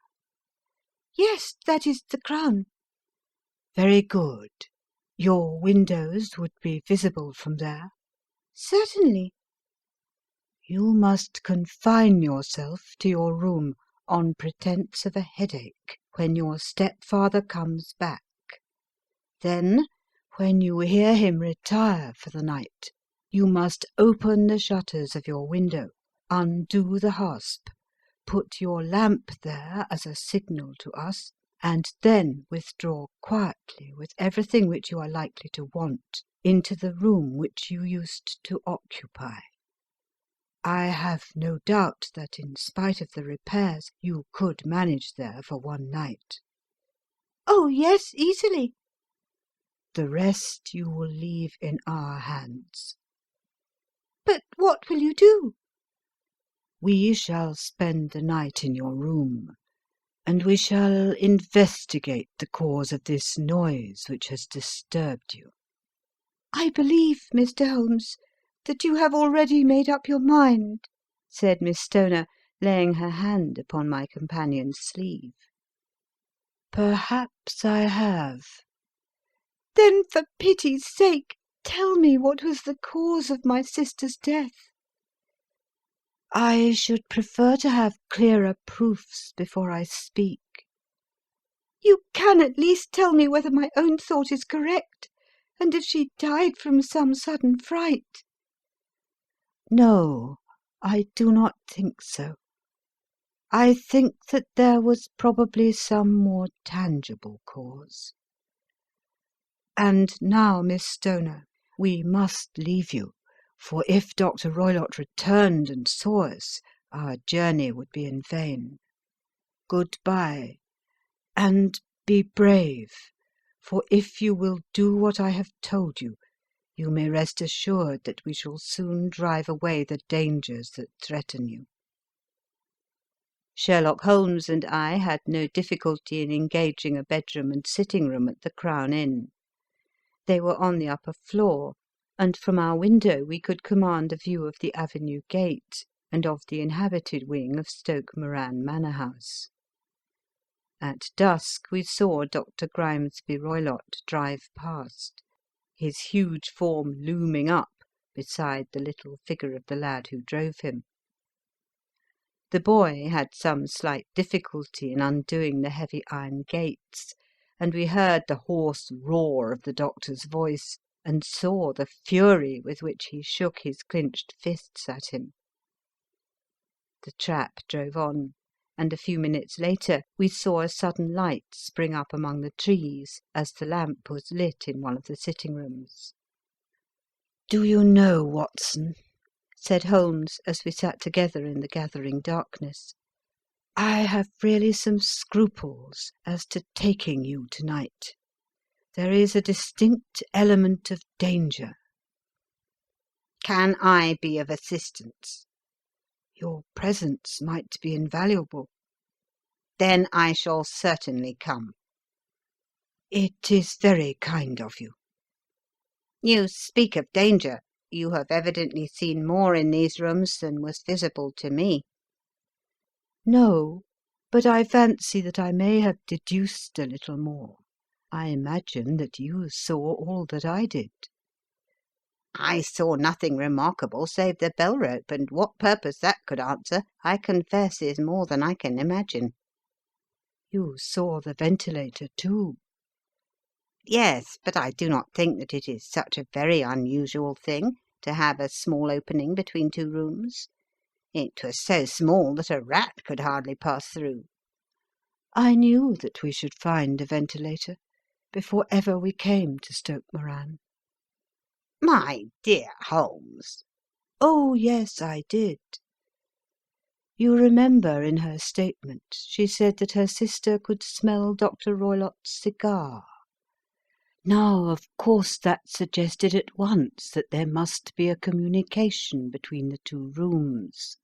"Yes, that is the Crown." "Very good. Your windows would be visible from there?" "Certainly." "You must confine yourself to your room on pretence of a headache when your stepfather comes back. Then, when you hear him retire for the night, you must open the shutters of your window, undo the hasp, put your lamp there as a signal to us, and then withdraw quietly with everything which you are likely to want into the room which you used to occupy. I have no doubt that in spite of the repairs you could manage there for one night." "Oh, yes, easily." "The rest you will leave in our hands." "But what will you do?" "We shall spend the night in your room, and we shall investigate the cause of this noise which has disturbed you." "I believe, Mr. Holmes, that you have already made up your mind," said Miss Stoner, laying her hand upon my companion's sleeve. "Perhaps I have." "Then, for pity's sake, tell me what was the cause of my sister's death." "I should prefer to have clearer proofs before I speak." "You can at least tell me whether my own thought is correct, and if she died from some sudden fright." "No, I do not think so. I think that there was probably some more tangible cause. And now, Miss Stoner, we must leave you, for if Dr. Roylott returned and saw us, our journey would be in vain. Good-bye, and Be brave, for if you will do what I have told you, you may rest assured that we shall soon drive away the dangers that threaten you." Sherlock Holmes and I had no difficulty in engaging a bedroom and sitting room at the Crown Inn. They were on the upper floor, and from our window we could command a view of the avenue gate and of the inhabited wing of Stoke Moran Manor House. At dusk we saw Dr. Grimesby Roylott drive past, his huge form looming up beside the little figure of the lad who drove him. The boy had some slight difficulty in undoing the heavy iron gates, and we heard the hoarse roar of the doctor's voice and saw the fury with which he shook his clinched fists at him. The trap drove on, and a few minutes later we saw a sudden light spring up among the trees as the lamp was lit in one of the sitting rooms. "Do you know, Watson," said Holmes as we sat together in the gathering darkness, "I have really some scruples as to taking you tonight. There is a distinct element of danger." "Can I be of assistance?" "Your presence might be invaluable." "Then I shall certainly come." "It is very kind of you." "You speak of danger. You have evidently seen more in these rooms than was visible to me." "No, but I fancy that I may have deduced a little more. I imagine that you saw all that I did." "I saw nothing remarkable save the bell rope, and what purpose that could answer, I confess is more than I can imagine." "You saw the ventilator too." "Yes, but I do not think that it is such a very unusual thing to have a small opening between two rooms. It was so small that a rat could hardly pass through." "I knew that we should find a ventilator before ever we came to Stoke Moran." "My dear Holmes!" "Oh, yes, I did. You remember in her statement she said that her sister could smell Dr. Roylott's cigar. Now, of course, that suggested at once that there must be a communication between the two rooms.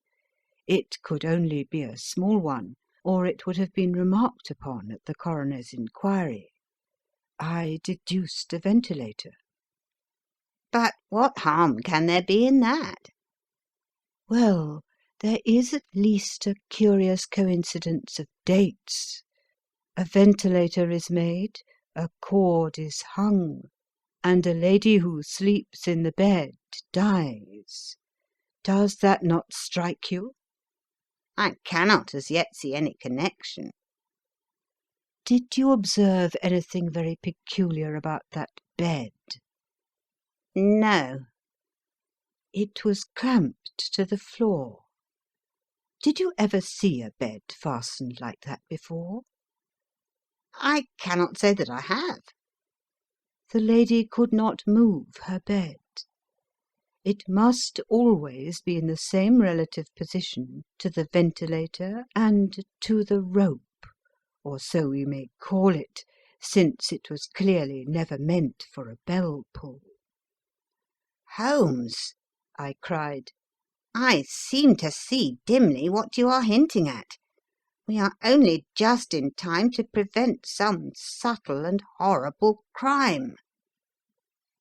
It could only be a small one, or it would have been remarked upon at the coroner's inquiry. I deduced a ventilator." "But what harm can there be in that?" "Well, there is at least a curious coincidence of dates. A ventilator is made, a cord is hung, and a lady who sleeps in the bed dies. Does that not strike you?" "I cannot as yet see any connection." "Did you observe anything very peculiar about that bed?" "No." "It was clamped to the floor. Did you ever see a bed fastened like that before?" "I cannot say that I have." The lady could not move her bed. It must always be in the same relative position to the ventilator and to the rope, or so we may call it, since it was clearly never meant for a bell pull." "Holmes," I cried, "I seem to see dimly what you are hinting at. We are only just in time to prevent some subtle and horrible crime."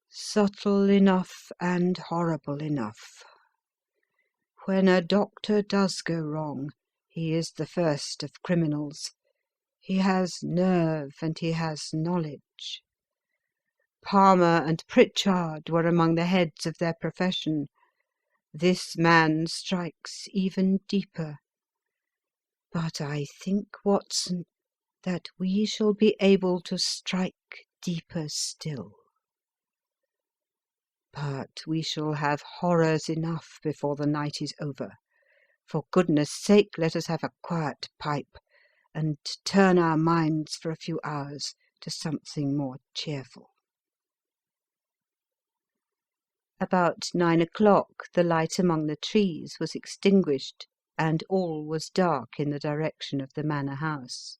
"Subtle enough and horrible enough. When a doctor does go wrong, he is the first of criminals. He has nerve and he has knowledge. Palmer and Pritchard were among the heads of their profession. This man strikes even deeper. But I think, Watson, that we shall be able to strike deeper still. But we shall have horrors enough before the night is over. For goodness' sake, let us have a quiet pipe, and turn our minds for a few hours to something more cheerful." About 9 o'clock the light among the trees was extinguished, and all was dark in the direction of the manor house.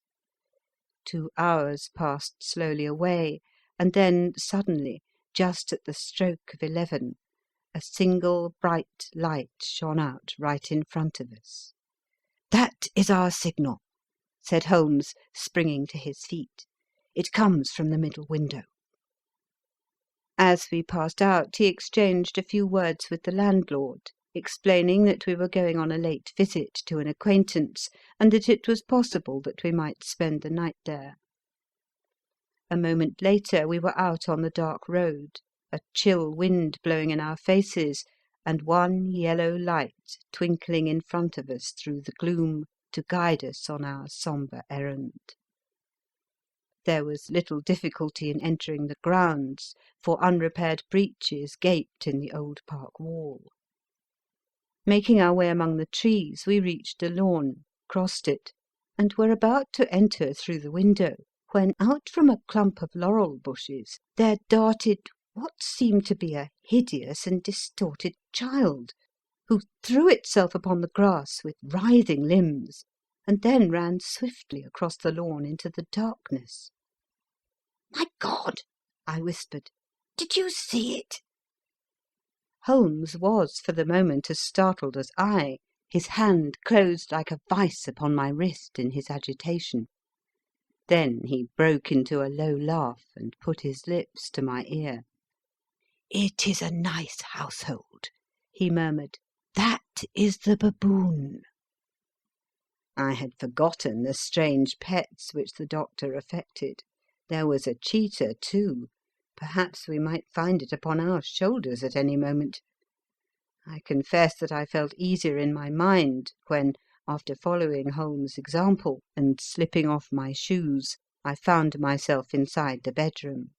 2 hours passed slowly away, and then suddenly, just at the stroke of 11, a single bright light shone out right in front of us. "That is our signal," said Holmes, springing to his feet. "It comes from the middle window." As we passed out he exchanged a few words with the landlord, explaining that we were going on a late visit to an acquaintance, and that it was possible that we might spend the night there. A moment later we were out on the dark road, a chill wind blowing in our faces, and one yellow light twinkling in front of us through the gloom to guide us on our sombre errand. There was little difficulty in entering the grounds, for unrepaired breaches gaped in the old park wall. Making our way among the trees, we reached a lawn, crossed it, and were about to enter through the window, when out from a clump of laurel bushes there darted what seemed to be a hideous and distorted child, who threw itself upon the grass with writhing limbs, and then ran swiftly across the lawn into the darkness. "My God!" I whispered. "Did you see it?" Holmes was for the moment as startled as I. His hand closed like a vice upon my wrist in his agitation. Then he broke into a low laugh and put his lips to my ear. "It is a nice household," he murmured. "That is the baboon." I had forgotten the strange pets which the doctor affected. There was a cheetah, too. Perhaps we might find it upon our shoulders at any moment. I confess that I felt easier in my mind when, after following Holmes' example and slipping off my shoes, I found myself inside the bedroom.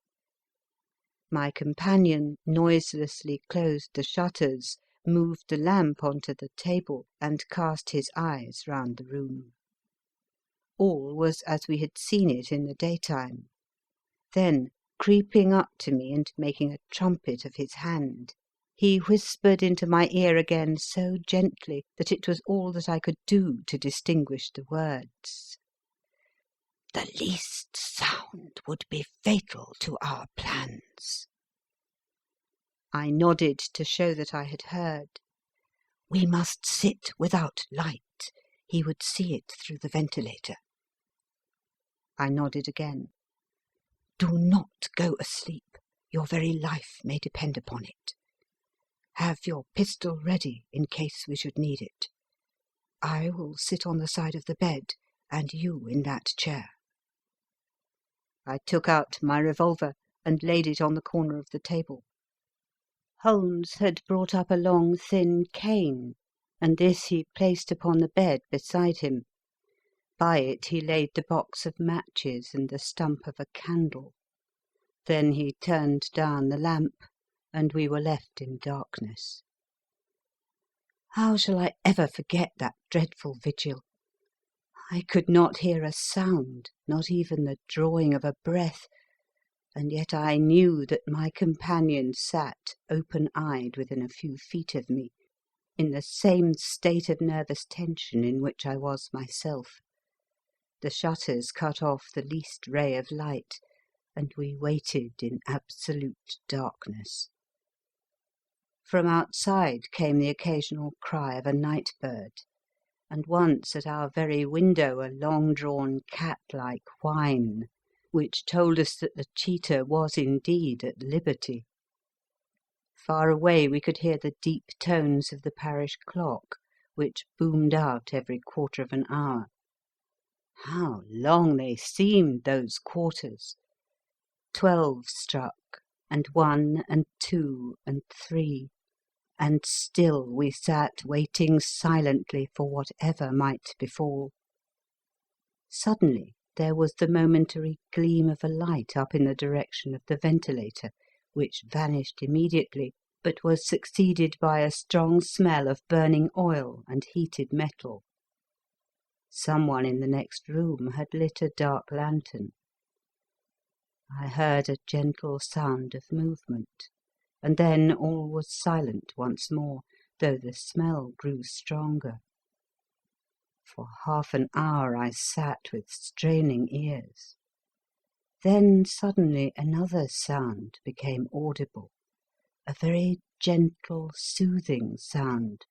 My companion noiselessly closed the shutters, moved the lamp onto the table, and cast his eyes round the room. All was as we had seen it in the daytime. Then, creeping up to me and making a trumpet of his hand, he whispered into my ear again so gently that it was all that I could do to distinguish the words. "The least sound would be fatal to our plans." I nodded to show that I had heard. "We must sit without light. He would see it through the ventilator." I nodded again. "Do not go asleep. Your very life may depend upon it. Have your pistol ready in case we should need it. I will sit on the side of the bed, and you in that chair." I took out my revolver and laid it on the corner of the table. Holmes had brought up a long, thin cane, and this he placed upon the bed beside him. By it he laid the box of matches and the stump of a candle. Then he turned down the lamp, and we were left in darkness. How shall I ever forget that dreadful vigil? I could not hear a sound, not even the drawing of a breath, and yet I knew that my companion sat open-eyed within a few feet of me, in the same state of nervous tension in which I was myself. The shutters cut off the least ray of light, and we waited in absolute darkness. From outside came the occasional cry of a night bird, and once at our very window a long-drawn cat-like whine, which told us that the cheetah was indeed at liberty. Far away we could hear the deep tones of the parish clock, which boomed out every quarter of an hour. How long they seemed, those quarters! 12 struck, and 1 and 2 and 3, and still we sat waiting silently for whatever might befall. Suddenly there was the momentary gleam of a light up in the direction of the ventilator, which vanished immediately, but was succeeded by a strong smell of burning oil and heated metal. Someone in the next room had lit a dark lantern. I heard a gentle sound of movement, and then all was silent once more, though the smell grew stronger. For half an hour I sat with straining ears. Then suddenly another sound became audible, a very gentle, soothing sound,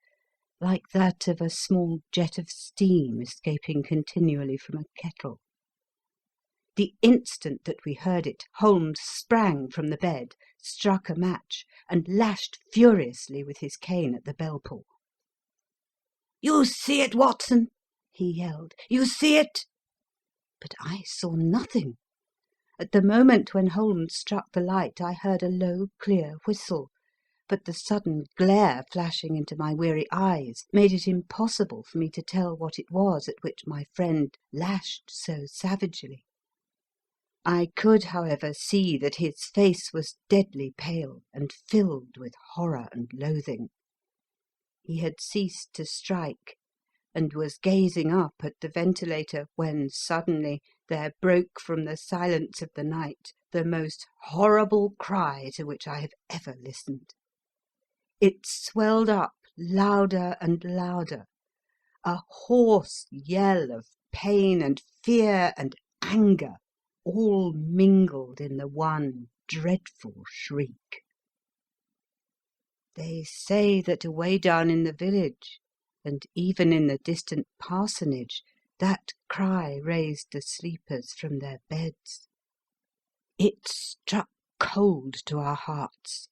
like that of a small jet of steam escaping continually from a kettle. The instant that we heard it, Holmes sprang from the bed, struck a match, and lashed furiously with his cane at the bell-pull. "You see it, Watson?" he yelled. "You see it?" But I saw nothing. At the moment when Holmes struck the light I heard a low, clear whistle, but the sudden glare flashing into my weary eyes made it impossible for me to tell what it was at which my friend lashed so savagely. I could, however, see that his face was deadly pale and filled with horror and loathing. He had ceased to strike, and was gazing up at the ventilator when suddenly there broke from the silence of the night the most horrible cry to which I have ever listened. It swelled up louder and louder, a hoarse yell of pain and fear and anger, all mingled in the one dreadful shriek. They say that away down in the village, and even in the distant parsonage, that cry raised the sleepers from their beds. It struck cold to our hearts,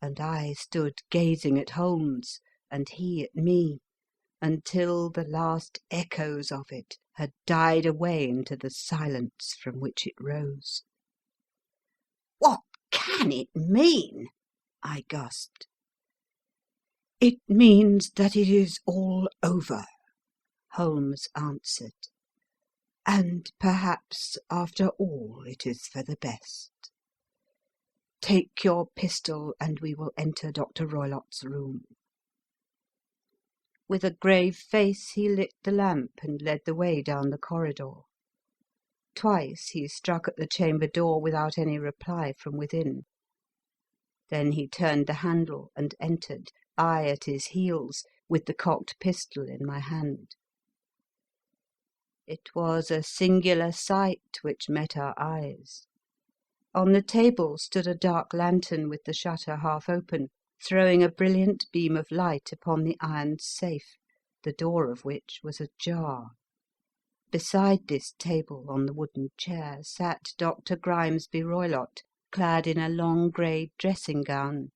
and I stood gazing at Holmes, and he at me, until the last echoes of it had died away into the silence from which it rose. What can it mean? I gasped. "It means that it is all over," Holmes answered, "and perhaps, after all, it is for the best. Take your pistol and we will enter Dr. Roylott's room." With a grave face he lit the lamp and led the way down the corridor. Twice he struck at the chamber door without any reply from within. Then he turned the handle and entered, I at his heels, with the cocked pistol in my hand. It was a singular sight which met our eyes. On the table stood a dark lantern with the shutter half open, throwing a brilliant beam of light upon the iron safe, the door of which was ajar. Beside this table, on the wooden chair, sat Dr. Grimesby Roylott, clad in a long grey dressing-gown,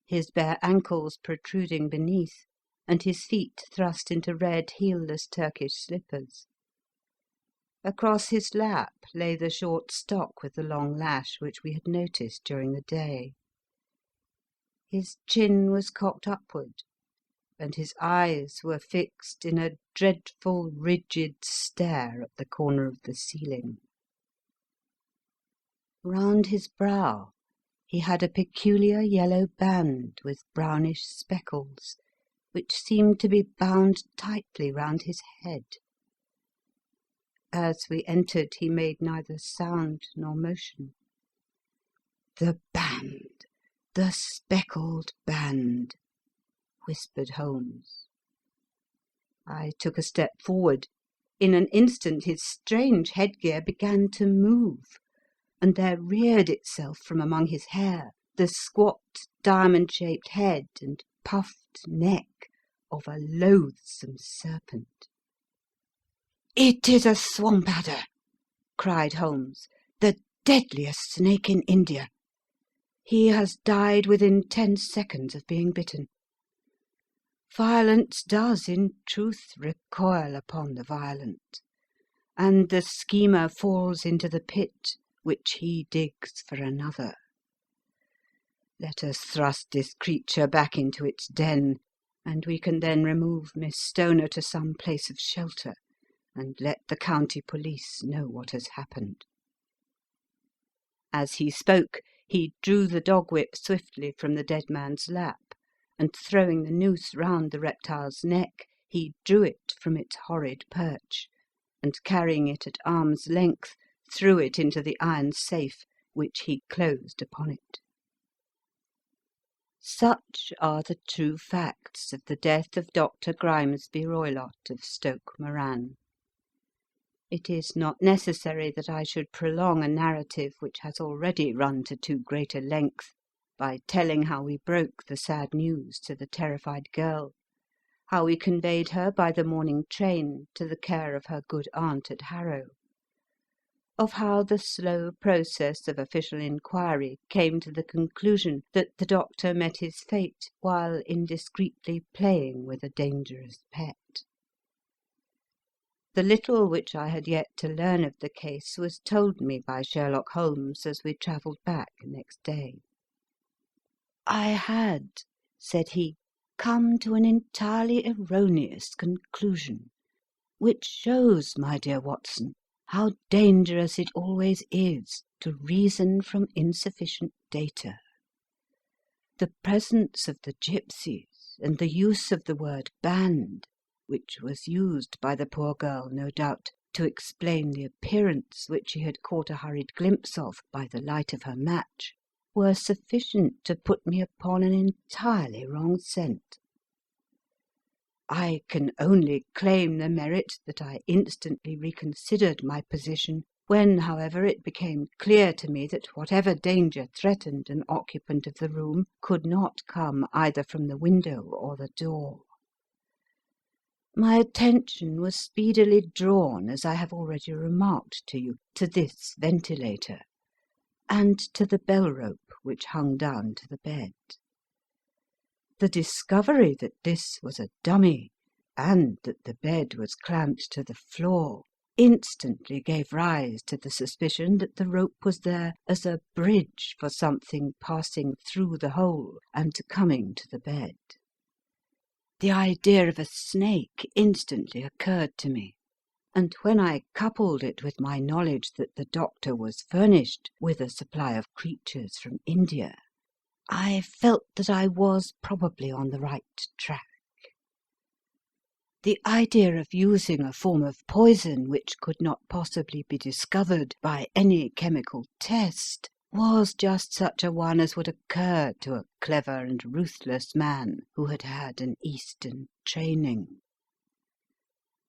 his bare ankles protruding beneath, and his feet thrust into red heelless Turkish slippers. Across his lap lay the short stock with the long lash which we had noticed during the day. His chin was cocked upward, and his eyes were fixed in a dreadful, rigid stare at the corner of the ceiling. Round his brow he had a peculiar yellow band with brownish speckles, which seemed to be bound tightly round his head. As we entered he made neither sound nor motion. "The band! The speckled band!" whispered Holmes. I took a step forward. In an instant his strange headgear began to move, and there reared itself from among his hair the squat, diamond-shaped head and puffed neck of a loathsome serpent. "It is a swamp adder!" cried Holmes, "the deadliest snake in India. He has died within 10 seconds of being bitten. Violence does, in truth, recoil upon the violent, and the schemer falls into the pit which he digs for another. Let us thrust this creature back into its den, and we can then remove Miss Stoner to some place of shelter, and let the county police know what has happened." As he spoke, he drew the dog-whip swiftly from the dead man's lap, and throwing the noose round the reptile's neck, he drew it from its horrid perch, and carrying it at arm's length, threw it into the iron safe, which he closed upon it. Such are the true facts of the death of Dr. Grimesby Roylott of Stoke Moran. It is not necessary that I should prolong a narrative which has already run to too great a length by telling how we broke the sad news to the terrified girl, how we conveyed her by the morning train to the care of her good aunt at Harrow, of how the slow process of official inquiry came to the conclusion that the doctor met his fate while indiscreetly playing with a dangerous pet. The little which I had yet to learn of the case was told me by Sherlock Holmes as we travelled back next day. "I had," said he, "come to an entirely erroneous conclusion, which shows, my dear Watson, how dangerous it always is to reason from insufficient data. The presence of the gipsies, and the use of the word band, which was used by the poor girl, no doubt, to explain the appearance which she had caught a hurried glimpse of by the light of her match, were sufficient to put me upon an entirely wrong scent. I can only claim the merit that I instantly reconsidered my position when, however, it became clear to me that whatever danger threatened an occupant of the room could not come either from the window or the door. My attention was speedily drawn, as I have already remarked to you, to this ventilator, and to the bell-rope which hung down to the bed. The discovery that this was a dummy, and that the bed was clamped to the floor, instantly gave rise to the suspicion that the rope was there as a bridge for something passing through the hole and coming to the bed. The idea of a snake instantly occurred to me, and when I coupled it with my knowledge that the doctor was furnished with a supply of creatures from India, I felt that I was probably on the right track. The idea of using a form of poison which could not possibly be discovered by any chemical test was just such a one as would occur to a clever and ruthless man who had had an Eastern training.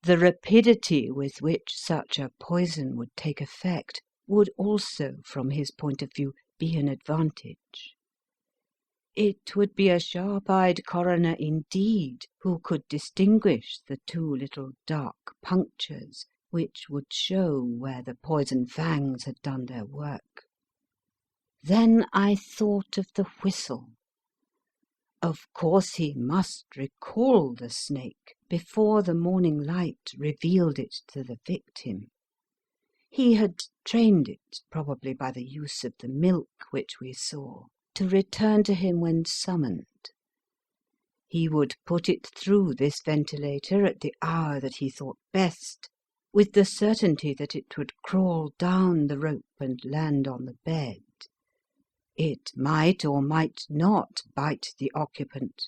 The rapidity with which such a poison would take effect would also, from his point of view, be an advantage. It would be a sharp-eyed coroner indeed who could distinguish the two little dark punctures which would show where the poison fangs had done their work. Then I thought of the whistle. Of course he must recall the snake before the morning light revealed it to the victim. He had trained it, probably by the use of the milk which we saw, to return to him when summoned. He would put it through this ventilator at the hour that he thought best, with the certainty that it would crawl down the rope and land on the bed. It might or might not bite the occupant.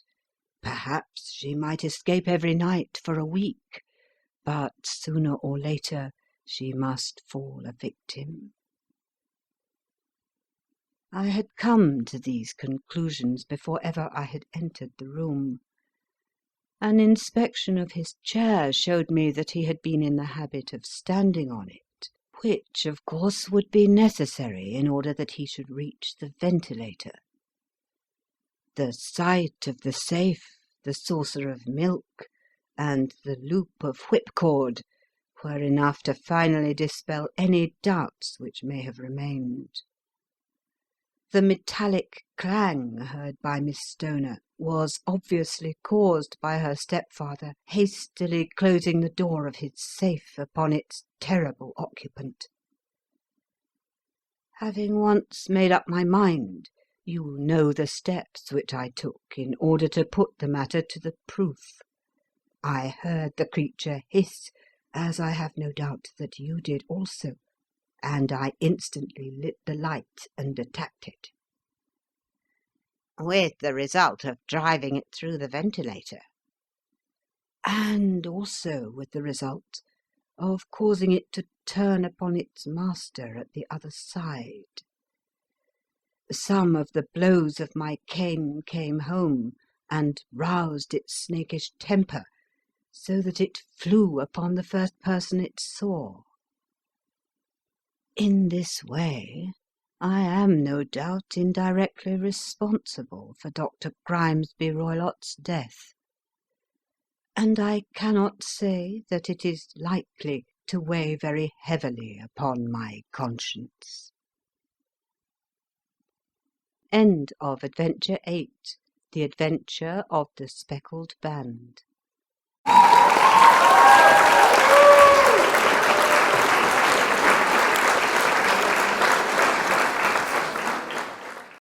Perhaps she might escape every night for a week, but sooner or later she must fall a victim. I had come to these conclusions before ever I had entered the room. An inspection of his chair showed me that he had been in the habit of standing on it, which, of course, would be necessary in order that he should reach the ventilator. The sight of the safe, the saucer of milk, and the loop of whipcord were enough to finally dispel any doubts which may have remained. The metallic clang heard by Miss Stoner was obviously caused by her stepfather hastily closing the door of his safe upon its terrible occupant. Having once made up my mind, you know the steps which I took in order to put the matter to the proof. I heard the creature hiss, as I have no doubt that you did also, and I instantly lit the light and attacked it. With the result of driving it through the ventilator. And also with the result of causing it to turn upon its master at the other side. Some of the blows of my cane came home, and roused its snakish temper, so that it flew upon the first person it saw. In this way I am no doubt indirectly responsible for Dr. Grimesby Roylott's death, and I cannot say that it is likely to weigh very heavily upon my conscience. End of Adventure 8. The Adventure of the Speckled Band.